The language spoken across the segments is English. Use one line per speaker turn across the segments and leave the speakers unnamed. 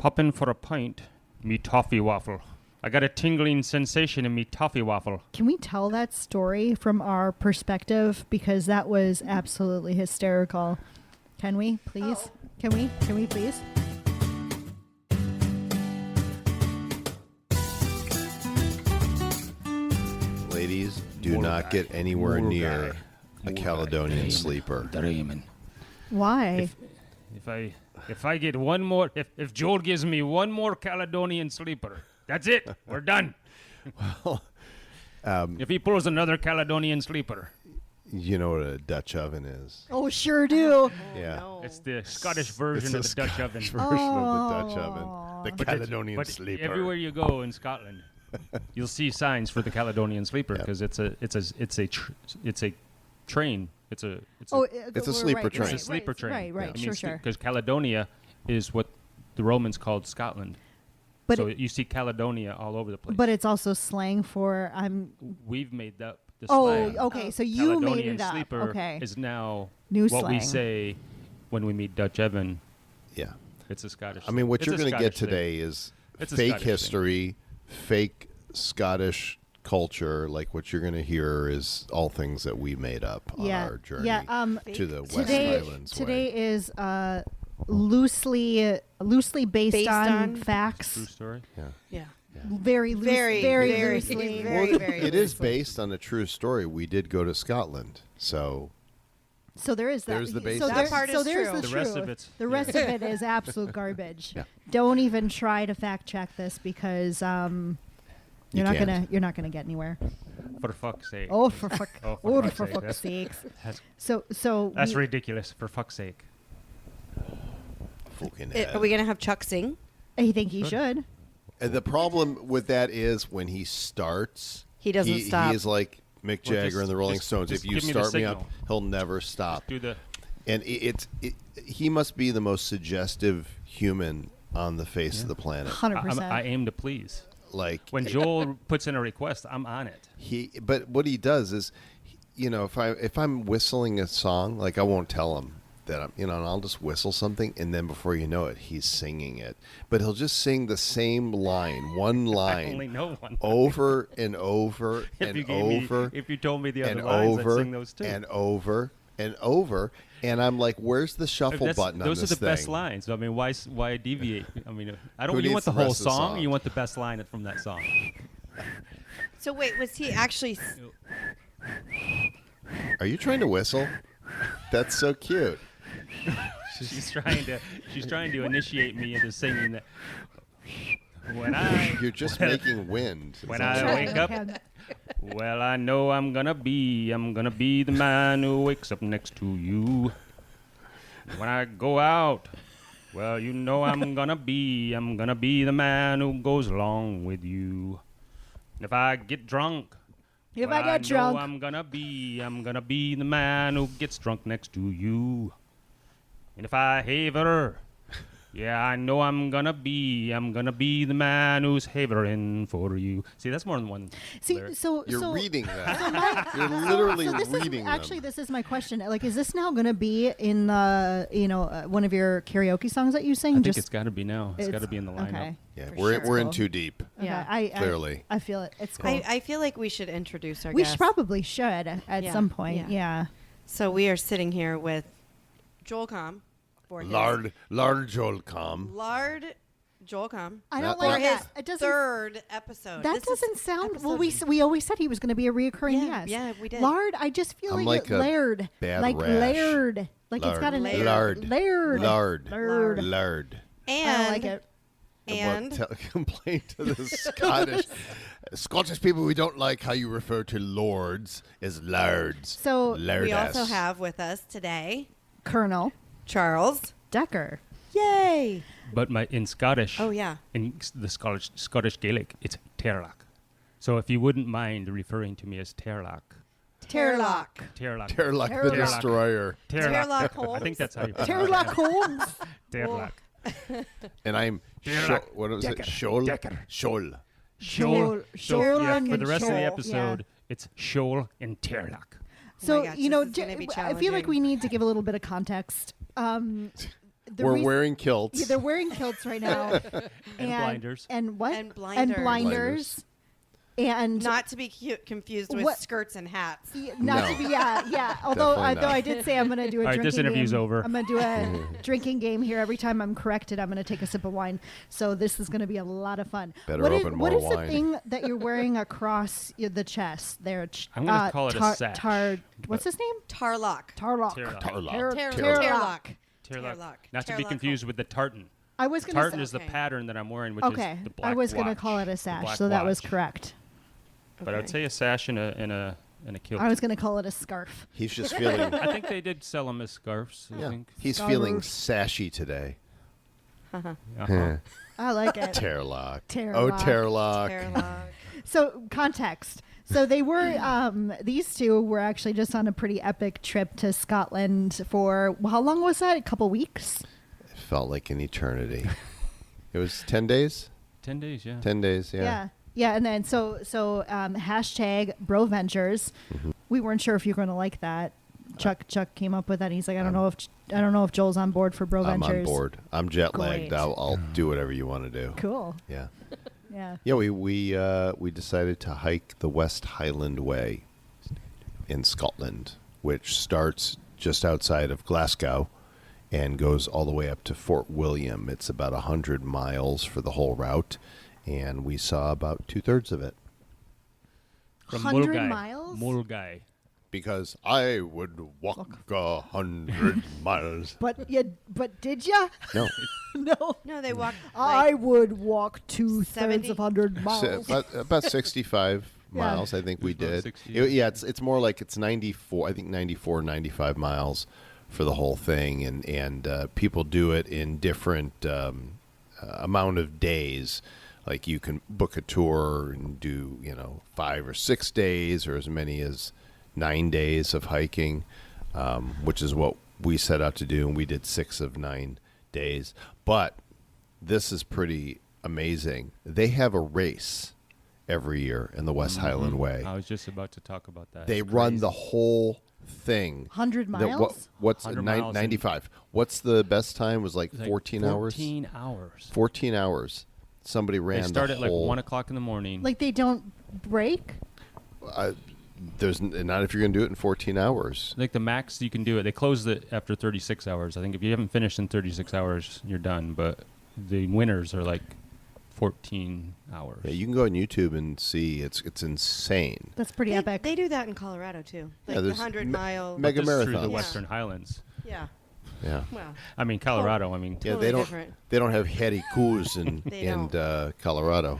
Poppin' for a pint, me toffee waffle. I got a tingling sensation in me toffee waffle.
Can we tell that story from our perspective? Because that was absolutely hysterical. Can we, please?
Oh.
Can we, please?
Ladies, do not get anywhere near a Caledonian Sleeper.
Why?
If I get one more, if Joel gives me one more Caledonian Sleeper, that's it. We're done.
Well,
if he pulls another Caledonian Sleeper,
you know what a Dutch oven is.
Oh, sure do.
Yeah.
No.
it's the Scottish version of the Dutch oven.
Version of the Dutch oven. The
But
Caledonian
but
Sleeper.
everywhere you go in Scotland, you'll see signs for the Caledonian Sleeper because it's a train. It's a
sleeper train.
It's a sleeper train.
Right, sure.
Because Caledonia is what the Romans called Scotland.
But
so you see Caledonia all over the place.
But it's also slang for
We've made up the
Oh,
slang.
okay. So you made
Caledonian
it up.
Sleeper
Okay.
is now
New
what we
slang.
say when we meet Dutch Evan.
Yeah.
It's a Scottish.
I mean, what
it's
you're
a
going to get
Scottish thing.
today is
It's a
fake
Scottish thing.
history, fake Scottish culture. Like what you're going to hear is all things that we made up on our journey to the West Highlands
Today
Way.
is loosely based on facts.
True story.
Yeah.
Very loosely.
It is based on a true story. We did go to Scotland, so
So there is that.
There's the base.
So,
That part
so
is
there's
true.
the
The rest
truth.
of it's-
The rest of it is absolute garbage.
Yeah.
Don't even try to fact check this because
You
you're not
can't.
gonna get anywhere.
For fuck's sake.
Oh for fuck!
Oh,
Oh,
for
for
fuck's
fuck's
sake.
sakes!
That's,
So
that's
we-
ridiculous. For fuck's sake.
fucking
Are
head.
we going to have Chuck sing?
I think he should.
And the problem with that is when he starts,
He doesn't stop.
He is like Mick
Well,
Jagger
just-
and the Rolling
just-
Stones.
just
If you
give me the
start me up,
signal.
he'll never stop.
Do the.
And he must be the most suggestive human on the face of the planet.
100%.
I aim to please.
Like
When Joel puts in a request, I'm on it.
but what he does is, if I'm whistling a song, like I won't tell him that and I'll just whistle something, and then before you know it, he's singing it. But he'll just sing the same line, one
I only
line,
know one.
over and over and over.
If you told me the
and
other lines,
over
I'd sing those too.
and over and over, and I'm like, "Where's the shuffle button on
those
this
are the
thing?"
best lines. I mean, why deviate? I mean, I don't.
Who
You
needs
want the
the
whole
rest of the
song?
song?
You want the best line from that song?
So wait, was he actually...
Are you trying to whistle? That's so cute.
She's trying to initiate me into singing that.
You're just making wind.
When
Is that
I
right?
wake up, well, I know I'm gonna be the man who wakes up next to you. When I go out, well, you know I'm gonna be the man who goes along with you. And if I get drunk,
If
well,
I get
know
drunk,
I'm gonna be the man who gets drunk next to you. And if I haver, yeah, I know I'm gonna be the man who's havering for you. See, that's more than one.
see,
lyric.
You're reading that. You're literally reading them.
This is my question. Like, is this now going to be in the one of your karaoke songs that you sing?
I think it's got to be now. It's got to be in the lineup.
Okay.
Yeah,
For
we're
sure.
in too deep.
Yeah,
Clearly.
I feel it. It's cool.
I feel like we should introduce our
we
guest.
probably should at
Yeah,
some point.
yeah.
Yeah.
So we are sitting here with Joel Comm. For his
Lard Joel Comm.
Lard Joel Comm.
I don't
For
like
his
that. It doesn't.
third episode.
That
This is
doesn't sound. Well,
episode-
we always said he was going to be a reoccurring
Yeah,
guest.
yeah, we did.
Lard, I just feel
I'm
like,
like a
layered,
bad
like
rash.
layered, like it's got an
Lard.
layered,
Lard.
layered.
Lard.
And
I don't like it.
And
Complain to the Scottish people. We don't like how you refer to lords as lards.
So
Lard
we also
ass.
have with us today
Colonel
Charles.
Decker.
Yay!
But in Scottish,
Oh yeah.
in the Scottish Gaelic, it's Taerlock. So if you wouldn't mind referring to me as Taerlock.
Taerlock.
Taerlock.
Taerlock the
Taerlock.
Destroyer.
Taerlock
I
Holmes.
think that's how you
Taerlock Holmes.
Taerlock.
And I'm
Taerlock.
what was
Decker.
it? Shoel.
Decker.
Shoel.
Shoel.
Shoel
Yeah,
and
for the rest of the
Shoel,
episode, it's Shoel and Taerlock.
So
gosh,
you know,
this is gonna be
I feel like
challenging.
we need to give a little bit of context.
We're wearing kilts.
Yeah, they're wearing kilts right now.
And blinders.
And what?
And blinders.
And blinders. And
Not to be confused with
What-
skirts and hats.
not to be, yeah. Although
Definitely not.
I did say I'm going to do a
All right,
drinking
this interview's
game.
over.
I'm going to do a drinking game here. Every time I'm corrected, I'm going to take a sip of wine. So this is going to be a lot of fun.
Better
What
open more
What is
wine.
the thing that you're wearing across the chest there?
I'm gonna call it a sash,
What's his name?
Tarlock.
Taerlock.
Taerlock.
Taerlock.
Taerlock. Not to be
Taerlock.
confused with the tartan.
I was going to
Tartan
say.
is the
Okay.
pattern that I'm wearing, which
Okay,
is the black
I was going to
watch,
call it a
the
sash,
black
so that was
watch.
correct.
But I'd say a sash and a kilt.
I was going to call it a scarf.
He's just feeling.
I think they did sell them as scarves. I
Yeah,
think.
he's
Scarves.
feeling sashy today.
Uh-huh.
I like it.
Taerlock.
Taerlock.
Oh, Taerlock.
Taerlock.
So context. So they were these two were actually just on a pretty epic trip to Scotland for how long was that? A couple weeks?
It felt like an eternity. It was 10 days?
10 days, yeah.
10 days, yeah.
Yeah, and then so hashtag Broventures.
Mm-hmm.
We weren't sure if you were going to like that. Chuck came up with that. He's like, I don't know if Joel's on board for Broventures.
I'm on board. I'm jet lagged.
Great.
I'll do whatever you want to do.
Cool.
Yeah.
Yeah.
Yeah, we decided to hike the West Highland Way in Scotland, which starts just outside of Glasgow and goes all the way up to Fort William. It's about 100 miles for the whole route, and we saw about 2/3 of it.
From
100
Mulgai.
miles?
Mulgai.
Because I would walk 100 miles.
But did ya?
No,
No.
No, they walked.
I would walk 2/3
70?
of 100 miles.
about 65
Yeah.
miles, I think we
It was about
did.
60.
Yeah, it's more like it's 94. I think 94, 95 miles for the whole thing, and people do it in different amount of days. Like you can book a tour and do 5 or 6 days, or as many as 9 days of hiking, which is what we set out to do, and we did 6 of 9 days. But this is pretty amazing. They have a race every year in the West Highland Way.
I was just about to talk about that.
They
It's
run
crazy.
the whole thing.
100
The-
miles?
what's
100 miles in-
95? What's the best time? Was like
It's like
14 hours.
14 hours.
14 hours. Somebody ran
They start
the
at like
whole.
1 o'clock in the morning.
Like they don't break?
There's not if you're going to do it in 14 hours.
Like the max you can do it. They close it after 36 hours. I think if you haven't finished in 36 hours, you're done. But the winners are like 14 hours.
Yeah, you can go on YouTube and see. It's insane.
That's pretty
They,
epic.
they do that in Colorado too. Like the
there's
100-mile.
mega
Just through the
marathons.
Western Highlands.
Yeah.
Yeah.
Well,
I mean, Colorado. I mean,
Yeah,
Totally
they don't.
different.
They don't have Hairy Coos in
They
Colorado.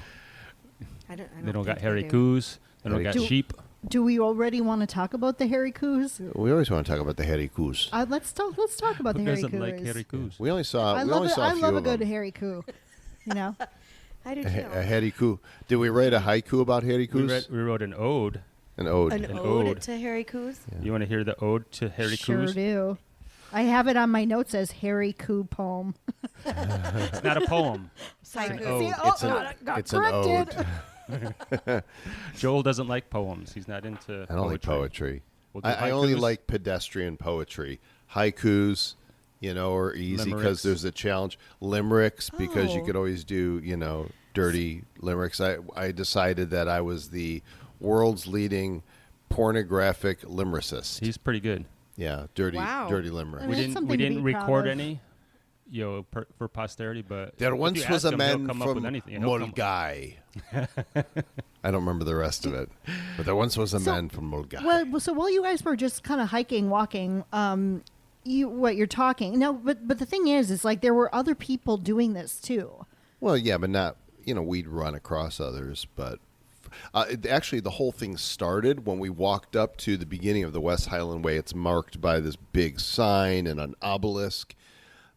I don't
they don't got
think
Hairy
do.
Coos. They don't
Hairy
got
Coos.
sheep.
Do we already want to talk about the Hairy Coos?
We always want to talk about the Hairy Coos.
Let's talk about
Who
the Hairy
doesn't
Coos.
like Hairy Coos?
We only saw.
I
we
love
only
it.
saw a
I
few
love a
of
good
them.
Hairy Coo. You know,
I do
A,
too.
a Hairy Coo. Did we write a haiku about Hairy
We,
Coos?
we wrote an ode.
An ode.
An
An
ode
ode.
to Hairy Coos.
You want to hear the ode to Hairy
sure
Coos?
do. I have it on my notes as Hairy Coo poem.
It's not a poem.
Haiku.
ode.
See,
It's
got
it's an
corrected.
ode.
Joel doesn't like poems. He's not into
I don't like poetry.
We'll do
I only
haikus.
like pedestrian poetry. Haikus, are easy because
Limericks.
there's a challenge. Limericks, because you
Oh.
could always do, dirty limericks. I decided that I was the world's leading pornographic lyricist.
He's pretty good.
Yeah, dirty
Wow.
limerick.
I mean,
We
it's
didn't.
something
We
to
didn't
be proud
record
of.
any, for posterity. But
There
if
once
you
was
ask
a
him, he'll
man
come up with
from
anything. He'll come-
Mulgai. I don't remember the rest of it, but there once was a man from Mulgai.
Well, so while you guys were just kind of hiking, walking, you're talking. No, but the thing is like there were other people doing this too.
Well, yeah, but not, we'd run across others, but actually the whole thing started when we walked up to the beginning of the West Highland Way. It's marked by this big sign and an obelisk.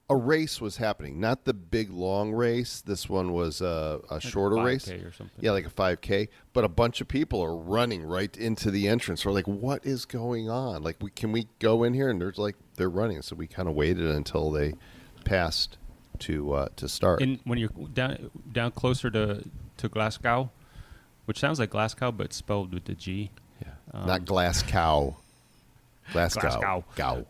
A race was happening, not the big long race. This one was a shorter
5K
race.
or something.
Yeah, like a 5K. But a bunch of people are running right into the entrance. We're like, what is going on? Like, can we go in here? And they're running. So we kind of waited until they passed to start.
And when you're down closer to Glasgow, which sounds like Glasgow, but it's spelled with the G.
Not Glass Cow. Glasgow.
Glasgow.
Gow.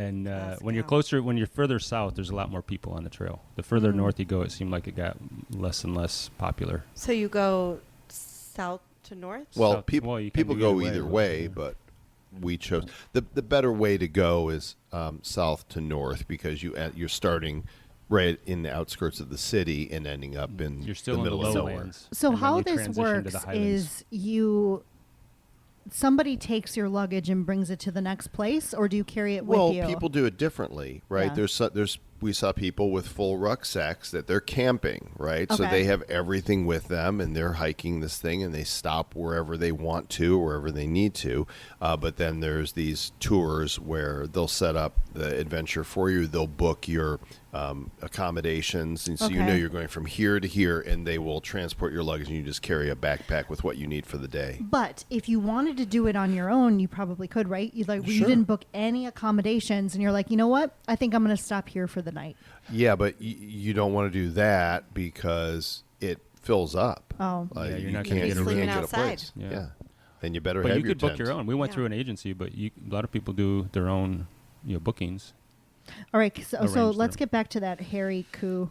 And when you're
Wow.
closer, when you're further south, there's a lot more people on the trail. The further north you go, it seemed like it got less and less popular.
So you go south to north?
Well,
South-
people
well, you can
people
do
go
either
either
way,
way,
but, yeah.
but we chose the better way to go is south to north because you're starting right in the outskirts of the city and ending up in
You're still
the
in the
middle of nowhere.
lowlands.
So
and then
how
you
this
transition to
works
the highlands.
is somebody takes your luggage and brings it to the next place, or do you carry it
Well,
with you?
people do it differently, right?
Yeah.
We saw people with full rucksacks that they're camping, right? So
Okay.
they have everything with them, and they're hiking this thing, and they stop wherever they want to, wherever they need to. But then there's these tours where they'll set up the adventure for you. They'll book your accommodations, and so you know
Okay.
you're going from here to here, and they will transport your luggage, and you just carry a backpack with what you need for the day.
But if you wanted to do it on your own, you probably could, right? You
Sure.
you didn't book any accommodations, and you're like, you know what? I think I'm going to stop here for the night.
Yeah, but you don't want to do that because it fills up.
Oh.
Yeah, you're
you
not gonna
can't,
get
you
a room.
Sleeping
can't get a
outside.
place.
Yeah.
Yeah. Then you better
But
have
you
your
could book
tent.
your own. We went
Yeah.
through an agency, but a lot of people do their own bookings.
All right, so
Arrange
let's
them.
get back to that Hairy Coo.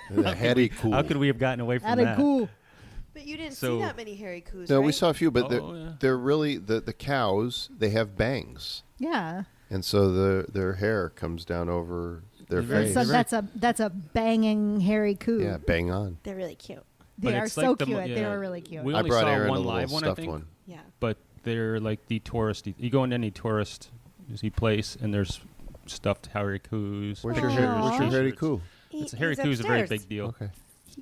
The Hairy Coos.
How could we have gotten away from
Hairy
that?
Coo.
But you didn't
So-
see that many Hairy Coos,
No,
right?
we saw a few, but
Oh, yeah.
they're really the cows. They have bangs,
Yeah.
and so their hair comes down over their
They're
face.
very-
So that's a banging Hairy Coo.
Yeah, bang on.
They're really cute.
They
But
are
it's
so
like the mo-
cute. They
yeah.
were really cute.
We
I
only
brought
saw
Aaron
one
a little
live one, I
stuffed
think.
one.
Yeah.
But they're like the touristy. You go into any touristy place, and there's stuffed Hairy Coos.
Where's
Aw.
your Hairy Coo?
It's Hairy Coos is a very
upstairs.
big deal.
Okay,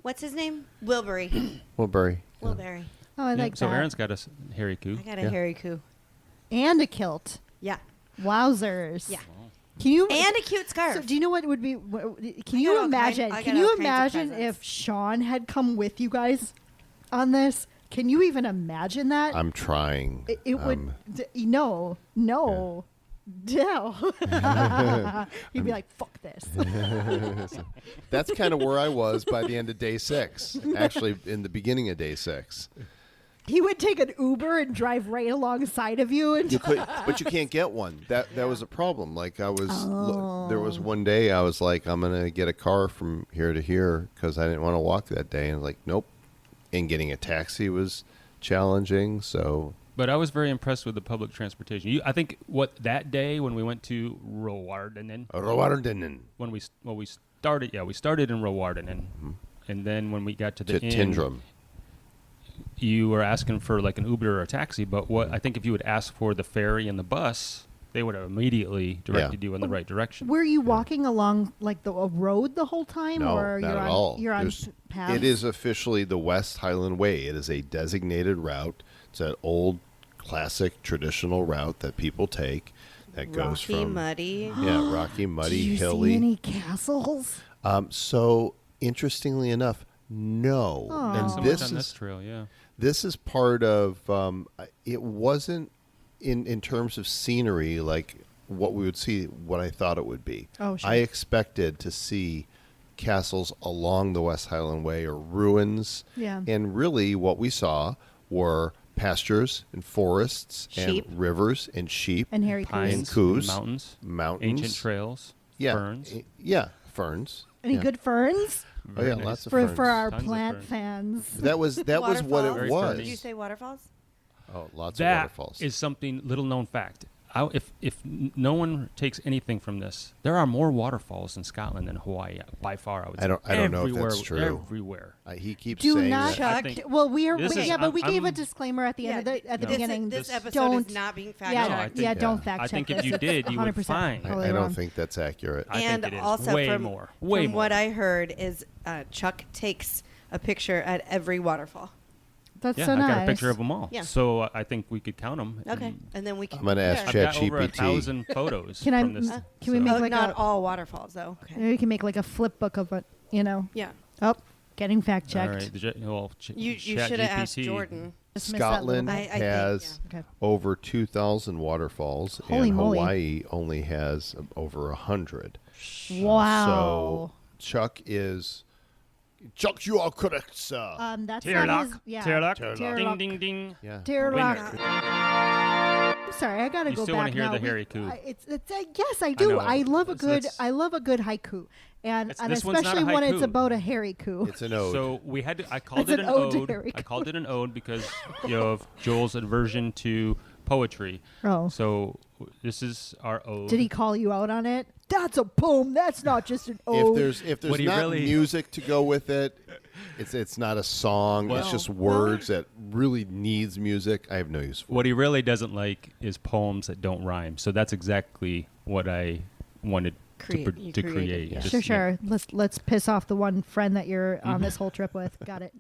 What's his name? Wilbury.
Wilbury.
Wilbury.
Oh, I
Yeah,
like
so
that.
Aaron's got a Hairy Coo.
I got a
Yeah.
Hairy Coo.
And a kilt.
Yeah.
Wowzers.
Yeah.
Can you
And a cute scarf.
So do you know what would be? Can
I
you
got all
imagine?
kind- I
Can
got
you
all kinds of
imagine
presents.
if Sean had come with you guys on this? Can you even imagine that?
I'm trying.
It would. No. No. He'd be like, "Fuck this."
That's kind of where I was by the end of day 6. Actually, in the beginning of day 6.
He would take an Uber and drive right alongside of you, and
You could, but you can't get one. That was a problem. Like I was, there was one day I was like, I'm gonna get a car from here to here because I didn't want to walk that day, and like, nope. And getting a taxi was challenging. So
But I was very impressed with the public transportation. I think that day when we went to Rowardenen, when we started in Rowardenen, and then when we got to the
to
inn,
Tindrum.
you were asking for like an Uber or a taxi. But what I think if you would ask for the ferry and the bus, they would have immediately directed you in the right direction.
were you walking along like a road the whole time,
No,
or
not
you're
at
on
all.
you're on
There's-
paths?
It is officially the West Highland Way. It is a designated route. It's an old, classic, traditional route that people take that goes
Rocky,
from
muddy.
yeah, rocky,
Did
muddy,
you
hilly.
see any castles?
So interestingly enough, no.
Aw.
And
And
so
this
much on this
is
trail, yeah.
this is part of. It wasn't in terms of scenery like what we would see. What I thought it would be.
Oh, sure.
I expected to see castles along the West Highland Way or ruins.
Yeah.
And really, what we saw were pastures and forests
Sheep.
and rivers and sheep
And Hairy
Pines,
Coos.
Coos.
mountains,
mountains,
ancient trails,
yeah,
ferns.
yeah, ferns.
Any
yeah.
good ferns
Oh yeah,
Very
lots
nice.
of
for
ferns.
our
Tons of
plant
ferns.
fans?
That was what it
Waterfalls?
Very
was.
Did you say waterfalls?
Oh, lots of
That
waterfalls.
is something little known fact. If no one takes anything from this, there are more waterfalls in Scotland than Hawaii by far. I would say.
I don't know if
Everywhere-
that's true.
Everywhere.
He keeps
Do
saying
not.
that.
I think-
Well, we are.
This is-
but we gave a
I'm-
disclaimer at the end of the at the
No.
beginning.
This episode
don't.
is not being fact
Yeah,
No, I
checked.
think-
yeah. Don't
yeah.
fact
I
check.
think if
this.
you
It's
did, you would
100%
find.
totally
I don't
wrong.
think that's accurate.
I
And
think it is
also
way
from,
more. Way
from
more.
what I heard is Chuck takes a picture at every waterfall.
That's
Yeah,
so
I
nice.
got a picture of them all.
Yeah.
So I think we could count them.
Okay, and then we can.
I'm gonna ask
I've
Chat
got over
GPT.
1,000 photos
Can I-
from this.
can we make
Oh,
like
not
a-
all waterfalls though. Okay.
Maybe we can make like a flip book of it. You know.
Yeah.
Oh, getting fact
All
checked.
right.
You should have asked Jordan.
Just missed that little
Scotland
bit.
I think,
has
Okay.
over 2,000 waterfalls,
Holy
and
moly.
Hawaii only has over 100.
Wow.
So Chuck, you are correct, sir.
That's not his.
Taerlock.
Yeah.
Taerlock.
Taerlock.
Ding, ding, ding.
yeah.
Taerlock. I'm sorry. I gotta
You
go
still
back
wanna hear
now.
the Hairy Coo.
Yes, I do.
know.
I love a good.
Let's-
I love a good haiku, and
This one's not a
especially when it's
haiku.
about a Hairy Coo.
It's an ode.
So we had to. I called
It's
it
an
an
ode to
ode.
Hairy
I
Coo.
called it an ode because of Joel's aversion to poetry.
Oh.
So this is our ode.
Did he call you out on it? That's a poem. That's not just an ode.
if there's
What he
not
really-
music to go with it, it's not a song. It's
Well-
just words that really needs music. I have no use for.
What he really doesn't like is poems that don't rhyme. So that's exactly what I wanted
You
to
created,
create.
yeah.
Just,
Sure. Let's piss off the one friend that you're
Mm-hmm.
on this whole trip with. Got it.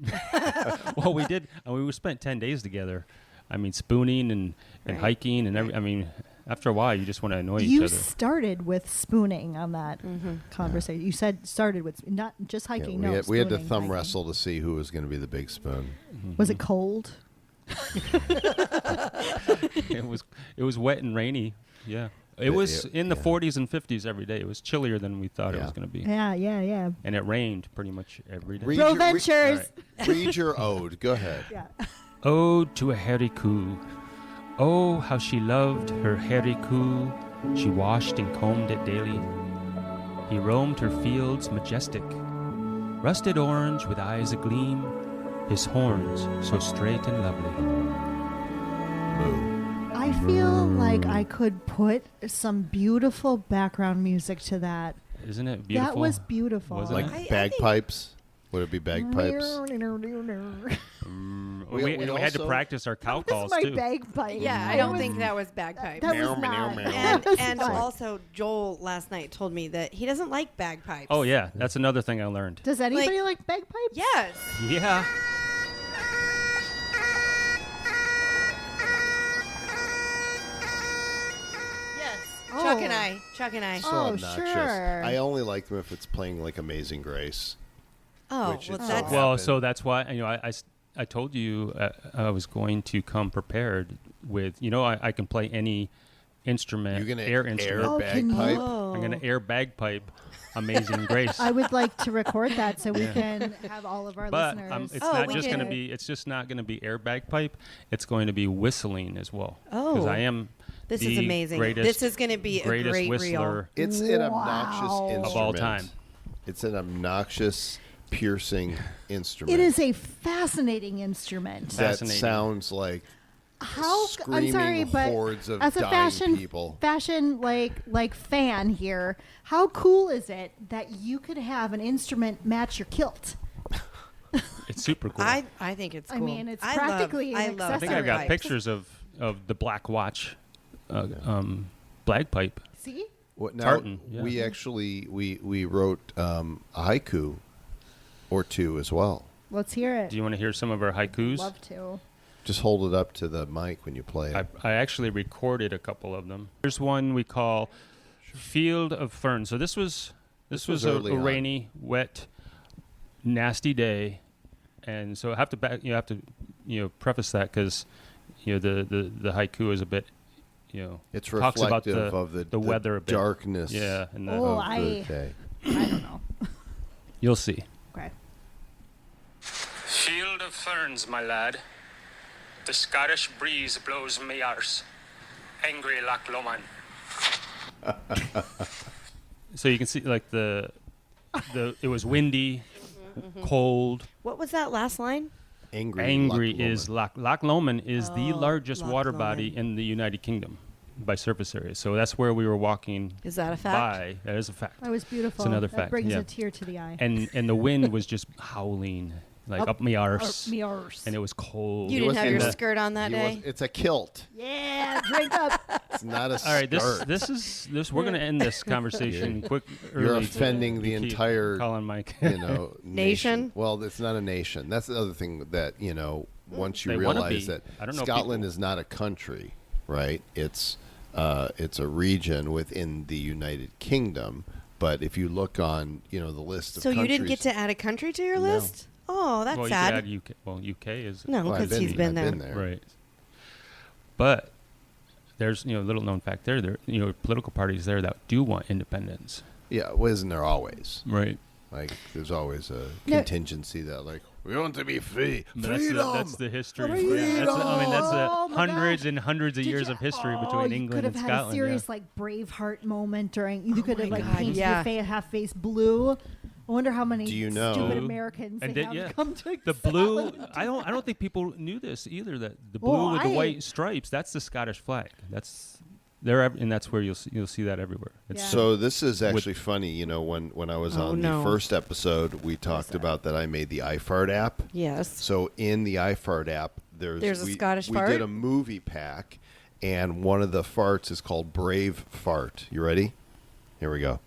Well, we did. I mean, we spent 10 days together. I mean, spooning and
Right.
hiking and every. I mean, after a while, you just want to annoy each
You
other.
started with spooning on that
Mm-hmm.
conversation. You said started with not just
Yeah,
hiking.
we had to
spooning,
thumb
hiking.
wrestle to see who was going to be the big spoon.
Was it cold?
It was wet and rainy. Yeah. It was in the
yeah.
40s and 50s every day. It was chillier than we thought it
Yeah.
was going to be.
Yeah.
And it rained pretty much every day.
Read your-
Broventures.
Read your ode. Go ahead.
Yeah.
Ode to a Hairy Coo. Oh, how she loved her Hairy Coo. She washed and combed it daily. He roamed her fields majestic, rusted orange with eyes agleam, his horns so straight and lovely.
Moo.
I feel like I could put some beautiful background music to that.
Isn't it beautiful?
That was beautiful.
Wasn't
Like
it?
I think-
bagpipes? Would it be bagpipes?
We had to
also-
practice our cow
This
calls
is my
too.
bagpipe.
Yeah, I
That
don't
was-
think that was bagpipes.
That
Meow,
was
meow,
not.
meow.
and
That was
and
fine.
also Joel last night told me that he doesn't like bagpipes.
Oh yeah, that's another thing I learned.
Does anybody like bagpipes?
Yes.
Yeah.
Yes.
Oh.
Chuck and I.
So
Oh,
obnoxious.
sure.
I only like them if it's playing like Amazing Grace.
Oh,
which
well,
it's
that's
so
Well,
happened.
so that's why I told you I was going to come prepared with I can play any instrument,
You're gonna
air
air
instrument.
Oh, can you?
bagpipe.
Oh.
I'm gonna air bagpipe, Amazing Grace.
I would like to record that so we can have all of our
but
listeners.
it's
Oh,
not
we
just
can-
going to be. It's just not going to be air bagpipe. It's going to be whistling as well.
Oh.
because I am.
This
the
is amazing.
Greatest,
This is going to be a
greatest
great
whistler
reel.
It's an
Wow.
obnoxious
Of
instrument.
all time.
It's an obnoxious, piercing instrument.
it is a fascinating instrument.
that
Fascinating.
sounds like
How I'm
screaming
sorry, but
hordes of
as a
dying people.
fashion like fan here, how cool is it that you could have an instrument match your kilt?
It's super cool.
I think it's
I
cool.
mean, it's
I
practically
love,
an
I love
I think I've got
bagpipes.
pictures of the Black Watch, bagpipe.
See?
What, now,
Tartan, yeah.
we actually we wrote a haiku or two as well.
Let's hear it.
Do you want to hear some of our haikus?
Love to.
Just hold it up to the mic when you play it.
I actually recorded a couple of them. There's one we call Field of Ferns. So this was
was
a
early on.
rainy, wet, nasty day, and so I have to preface that because the haiku is a bit
It's
talks about
reflective of the
weather a bit.
darkness.
Yeah, and the,
Oh,
of the day.
I don't know.
you'll see.
Okay.
Field of ferns, my lad. The Scottish breeze blows me arse. Angry Loch Lomond. So you can see like the it was windy, cold.
What was that last line?
Angry
Loch
is
Lomond.
Loch Lomond is the
Oh,
largest
Loch
water
Lomond.
body in the United Kingdom by surface area. So that's where we were walking
Is that a fact?
by. That is a fact.
That was beautiful.
It's another
that
fact,
brings
yeah.
a tear to the eye.
And the wind was just howling like up me arse,
Me arse.
and it was cold.
You
He
didn't have
wasn't
your
a-
skirt on that
He
day?
was- it's a kilt.
Yeah, drink up.
It's not a
All right,
skirt.
this we're gonna end this conversation quick.
You're
early.
offending the
You keep
entire
calling Mike.
Nation?
Well, it's not a nation. That's the other thing that once you
They wanna
realize
be.
that
I don't know if
Scotland
people-
is not a country, right? It's a region within the United Kingdom. But if you look on the list of
So you
countries,
didn't get to add a country to your
No.
list? Oh, that's
well, you
sad.
could add UK. Well, UK is
No,
Well, I've
because he's been
I've
there.
right. But there's little known fact there political parties there that do want independence.
Yeah, well, isn't there always?
Right.
Like, there's always a
No.
contingency that, like, we want to be free.
That's
Freedom!
that's the history.
Freedom!
Yeah, that's
Oh my
hundreds
gosh.
and hundreds of
Did
years
you-
of history
oh,
between
you
England
could have
and
had
Scotland.
a serious like Braveheart moment during. You could have
my
like
God,
painted
yeah.
your half face blue. I wonder how many
Do you know-
stupid
Blue.
Americans
And
they
did-
have
yeah.
come to
The blue,
Scotland.
I don't think people knew this either. That the blue
Well,
with the
I-
white stripes, that's the Scottish flag. That's there, and that's where you'll see that everywhere. It's
Yeah.
So this is actually funny. You know, when I was
Oh,
on
no.
the first episode, we talked about that I made the iFart app.
Yes.
So in the iFart app,
There's a
we,
Scottish
we
fart?
did a movie pack, and one of the farts is called Braveheart. You ready? Here we go.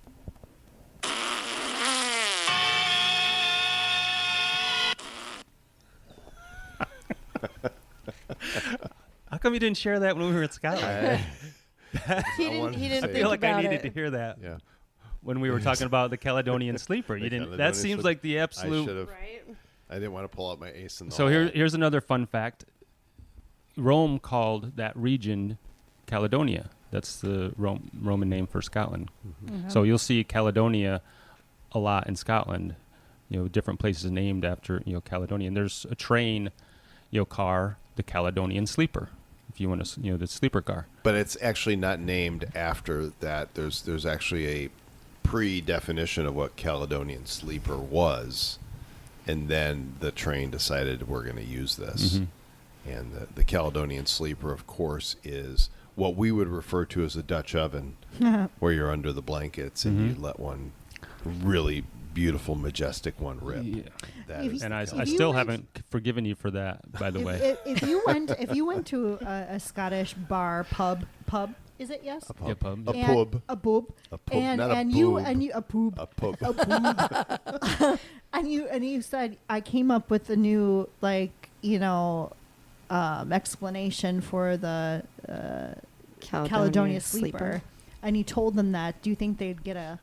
How come you didn't share that when we were in Scotland?
He didn't. He didn't
I
I
think
feel like
about
I needed
it.
to hear that
Yeah.
when we were talking about the Caledonian Sleeper. You
The
didn't.
Caledonian
That seems
Sleeper.
like the
I
absolute.
should have.
Right.
I didn't want to pull out my ace in the
So
hole.
here's another fun fact. Rome called that region Caledonia. That's the Roman name for Scotland. So you'll see Caledonia a lot in Scotland. You know, different places named after Caledonia. And there's a train, car, the Caledonian Sleeper. If you want to, the sleeper car.
But it's actually not named after that. There's actually a pre-definition of what Caledonian Sleeper was, and then the train decided we're going to use this. And the Caledonian Sleeper, of course, is what we would refer to as a Dutch oven, where you're under the blankets and you let one really beautiful, majestic one rip.
Yeah.
That
If
is
you-
And I
If you
still
went-
haven't forgiven you for that, by the way.
If you went to a Scottish bar pub, is it yes?
a pub.
Yeah, pub.
A
And-
pub.
a pub,
A pub,
and
not a
and you
boob.
and you a poob,
A pub.
a poob, and you said I came up with a new explanation for the Caledonia Sleeper, and you told them that. Do you think they'd get a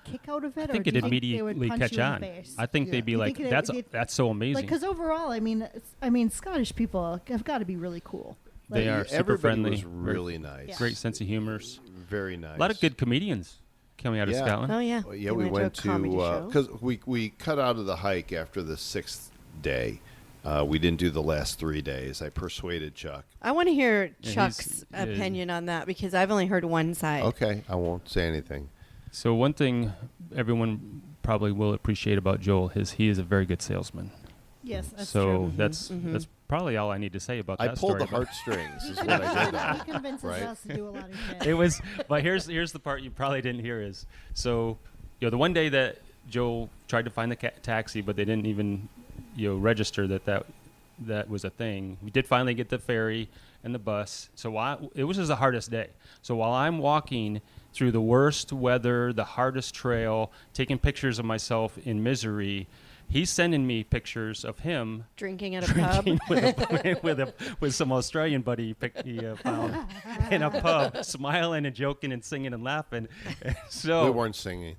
kick out of it?
I think
or
it'd
do you think they would
immediately
punch
catch
you in
on.
the face?
I think they'd be
You
like,
think
that's so amazing.
because overall, I mean, Scottish people have got to be really cool.
They
Like,
are super
Everybody
friendly.
was really nice.
Yeah.
Great sense of humors.
Very nice.
A lot of good comedians coming out of
Yeah.
Scotland.
Oh yeah.
Well, yeah,
You
we went
to a comedy show?
because we cut out of the hike after the 6th day. We didn't do the last 3 days. I persuaded Chuck.
I want to hear
Yeah, he's-
Chuck's
yeah.
opinion on that because I've only heard one side.
Okay, I won't say anything.
So one thing everyone probably will appreciate about Joel is he is a very good salesman.
yes, that's
so
true.
that's probably all I need to say about
I
that
pulled
story.
the heartstrings.
He
Is what I did.
convinces, he convinces
Right?
us to do a lot of shit.
It was, but here's the part you probably didn't hear is, so, the one day that Joel tried to find the taxi, but they didn't even, register that was a thing. We did finally get the ferry and the bus. So it was just the hardest day. So while I'm walking through the worst weather, the hardest trail, taking pictures of myself in misery, he's sending me pictures of him
Drinking at a
drinking
pub.
with some Australian buddy he found in a pub, smiling and joking and singing and laughing. So
We weren't singing,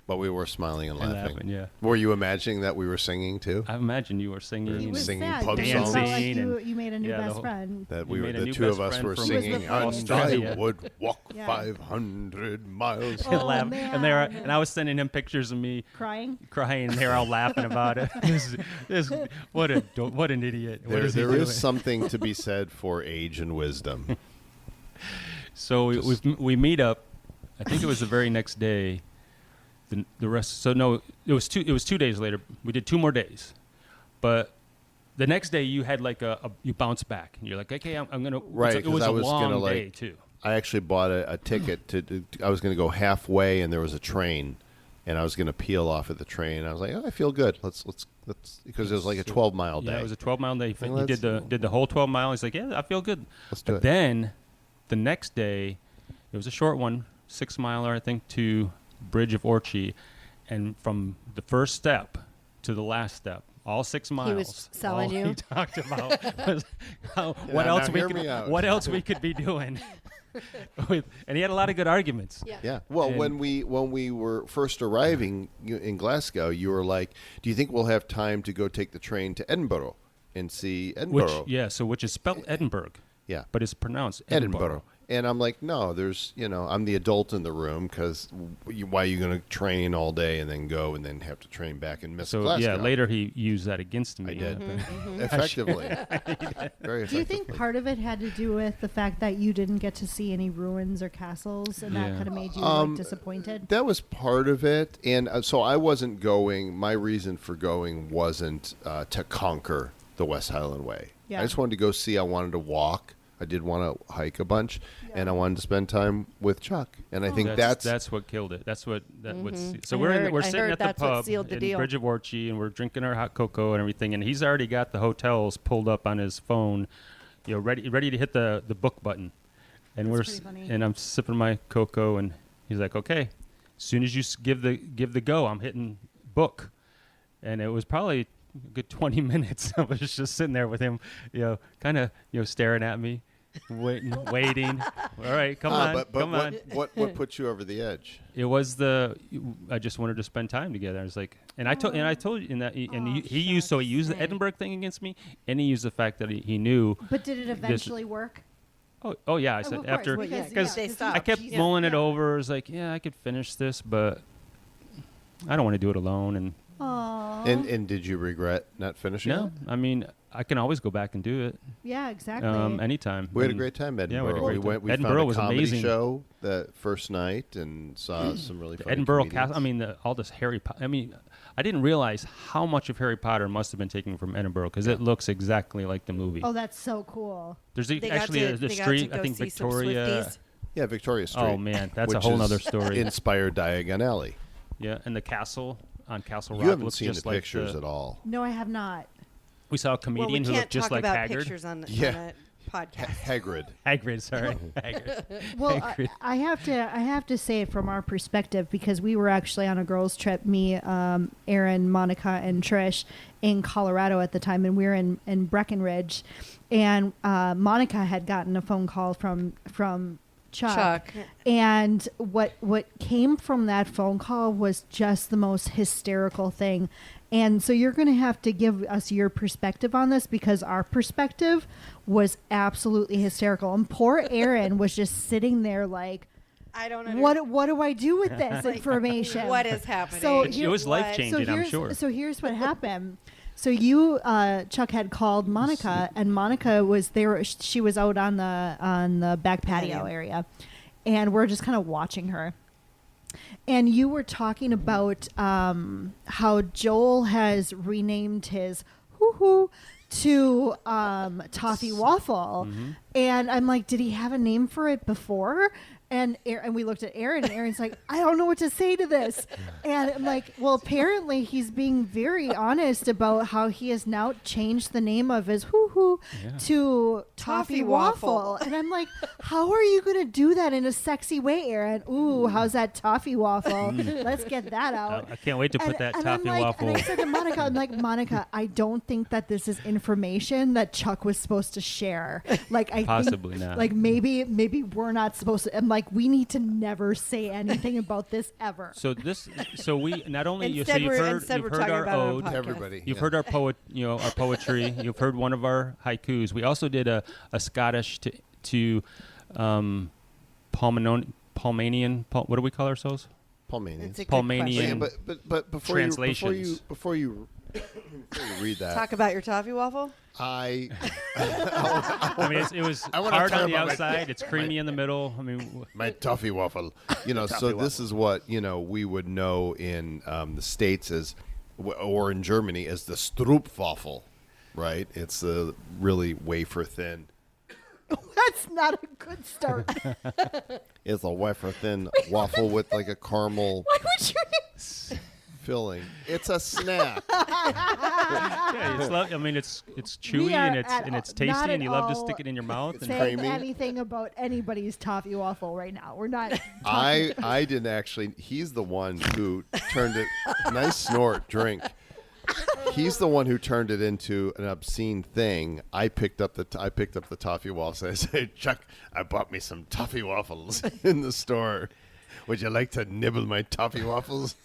but we were smiling and
And
laughing.
laughing, yeah.
Were you imagining that we were singing too?
I imagine you were singing.
He
and-
was
singing
sad.
pub
You felt like
songs.
you made a new
Yeah, the
best
whole-
friend.
That
You
we were
made a
the
new
two of
best
us
friend
were
from
singing. And
Australia.
I would walk
Yeah.
500 miles.
Oh,
laugh.
man.
And I was sending him pictures of me
Crying.
crying, and they were all laughing about it. What an idiot! What is he
There
doing?
is something to be said for age and wisdom.
So we meet up. I think it was the very next day. The rest. So no, it was 2 days later. We did 2 more days, but the next day you had like you bounce back and you're like, okay, I'm gonna.
Right,
It was
'cause I
a
was
long
gonna,
day
like-
too.
I actually bought a ticket to. I was going to go halfway, and there was a train, and I was going to peel off at the train. I was like, oh, I feel good. Let's because it was like a 12-mile day.
Yeah, it was a 12-mile day.
Well,
He did the whole 12 mile. He's like, yeah, I feel good.
Let's do
But
it.
then the next day, it was a short one, 6-miler, I think, to Bridge of Orchy, and from the first step to the last step, all 6 miles.
was selling
all
you?
He talked about was what
now
else
hear me out.
what else we could be doing. And he had a lot of good arguments.
Yeah. Well,
And-
when we were first arriving in Glasgow, you were like, "Do you think we'll have time to go take the train to Edinburgh and see
Which
Edinburgh?"
which is spelled Edinburgh.
Yeah.
But it's pronounced
Edinburgh. And I'm like, no, there's, I'm the adult in the room because why are you going to train all day and then go and then have to train back and miss
So
class?
yeah, later he used that against me.
I did.
Mm-hmm.
Effectively. Very effectively.
Do you think part of it had to do with the fact that you didn't get to see any ruins or castles, and that
Yeah.
kind of made you disappointed?
That was part of it. And so I wasn't going, my reason for going wasn't to conquer the West Highland Way.
Yeah.
I just wanted to go see. I wanted to walk. I did want to hike a bunch, and I wanted to spend time with Chuck. And I think
that's what killed it. That's what So we're sitting at the
that's what
pub
sealed the
in
deal.
Bridge of Orchy, and we're drinking our hot cocoa and everything. And he's already got the hotels pulled up on his phone, ready to hit the book button. And
That's pretty funny.
and I'm sipping my cocoa, and he's like, "Okay, as soon as you give the go, I'm hitting book." And it was probably a good 20 minutes. I was just sitting there with him, kind of staring at me. Waiting. All right, come on,
but
come on.
What put you over the edge?
It was I just wanted to spend time together. I was like, I told you in that, he used the Edinburgh thing against me, and he used the fact that he knew.
But did it eventually work?
Oh yeah, I said
of course,
after
because
they stopped.
I kept
Yeah.
mulling it over. I was like, yeah, I could finish this, but I don't want to do it alone. And
Aww.
And did you regret not finishing
no,
it?
I mean, I can always go back and do it
Yeah, exactly.
anytime.
We had a
And
great time,
Yeah, we had a
Edinburgh.
great time.
We
Edinburgh
found a
was
comedy
amazing.
show the first night and saw some really funny
Edinburgh
comedians.
Castle. I mean, all this Harry Potter. I mean, I didn't realize how much of Harry Potter must have been taken from Edinburgh because it looks exactly like the movie.
Oh, that's so cool.
There's
They got
actually
to-
the
they got
street.
to
I
go
think
see some
Victoria.
Swifties.
Yeah, Victoria Street.
Oh man, that's a
which
whole
is
nother story.
Inspired Diagon Alley.
Yeah, and the castle on Castle Rock
You haven't
looks
seen
just
the
like
pictures at all.
No, I have not.
We saw a
Well,
comedian
we
who
can't
looked just
talk
like
about
Haggard.
pictures on
Yeah.
a podcast.
Hagrid.
Hagrid, sorry, Haggard.
Well,
Hagrid.
I have to say it from our perspective because we were actually on a girls' trip, me, Erin, Monica, and Trish, in Colorado at the time, and we were in Breckenridge, and Monica had gotten a phone call from Chuck. And what came from that phone call was just the most hysterical thing. And so you're going to have to give us your perspective on this because our perspective was absolutely hysterical. And poor Erin was just sitting there like,
I don't
what do I do with this information?
What is happening?
So
It was
What?
life-changing. I'm sure.
So here's what happened. So you, Chuck, had called Monica, and Monica was there. She was out on the back patio area, and we're just kind of watching her. And you were talking about how Joel has renamed his hoo-hoo to Toffee Waffle.
Mm-hmm.
And I'm like, did he have a name for it before? And we looked at Aaron, and Aaron's like, I don't know what to say to this. And I'm like, well, apparently he's being very honest about how he has now changed the name of his hoo-hoo to Toffee Waffle. And I'm like, how are you going to do that in a sexy way, Aaron? Ooh, how's that Toffee Waffle? Let's get that out.
I can't wait to put that
and
Toffee
I'm like,
Waffle.
And I said to Monica, I'm like, Monica, I don't think that this is information that Chuck was supposed to share. Like, I
Possibly
think,
not.
Like maybe we're not supposed to. I'm like, we need to never say anything about this ever.
So we not only you've
Instead
heard
we're talking
our
about it on
ode,
podcast.
Everybody.
you've
yeah.
heard our our poetry. You've heard one of our haikus. We also did a Scottish to Palmanian. What do we call ourselves?
Palmanians.
It's a good
Palmanian.
question.
Yeah, but before
Translations.
before you read that,
Talk about your toffee waffle.
I
I mean, it was
I wanna
hard
talk
on the
about my-
outside. It's creamy in the middle. I mean,
my toffee waffle. So this is what we would know in the States as, or in Germany as the Stroopwafel, right? It's the really wafer thin.
That's not a good start.
It's a wafer thin waffle with like a caramel
Why would you?
filling. It's a snack.
yeah, I mean, it's chewy
We are
and
at
it's
all-
tasty,
not
and you love to
at
stick it in your mouth. And
Saying
creamy.
anything about anybody's toffee waffle right now? We're not.
I didn't actually. He's the one who turned it. Nice snort, drink. He's the one who turned it into an obscene thing. I picked up the toffee waffles. I said, Chuck, I bought me some toffee waffles in the store. Would you like to nibble my toffee waffles?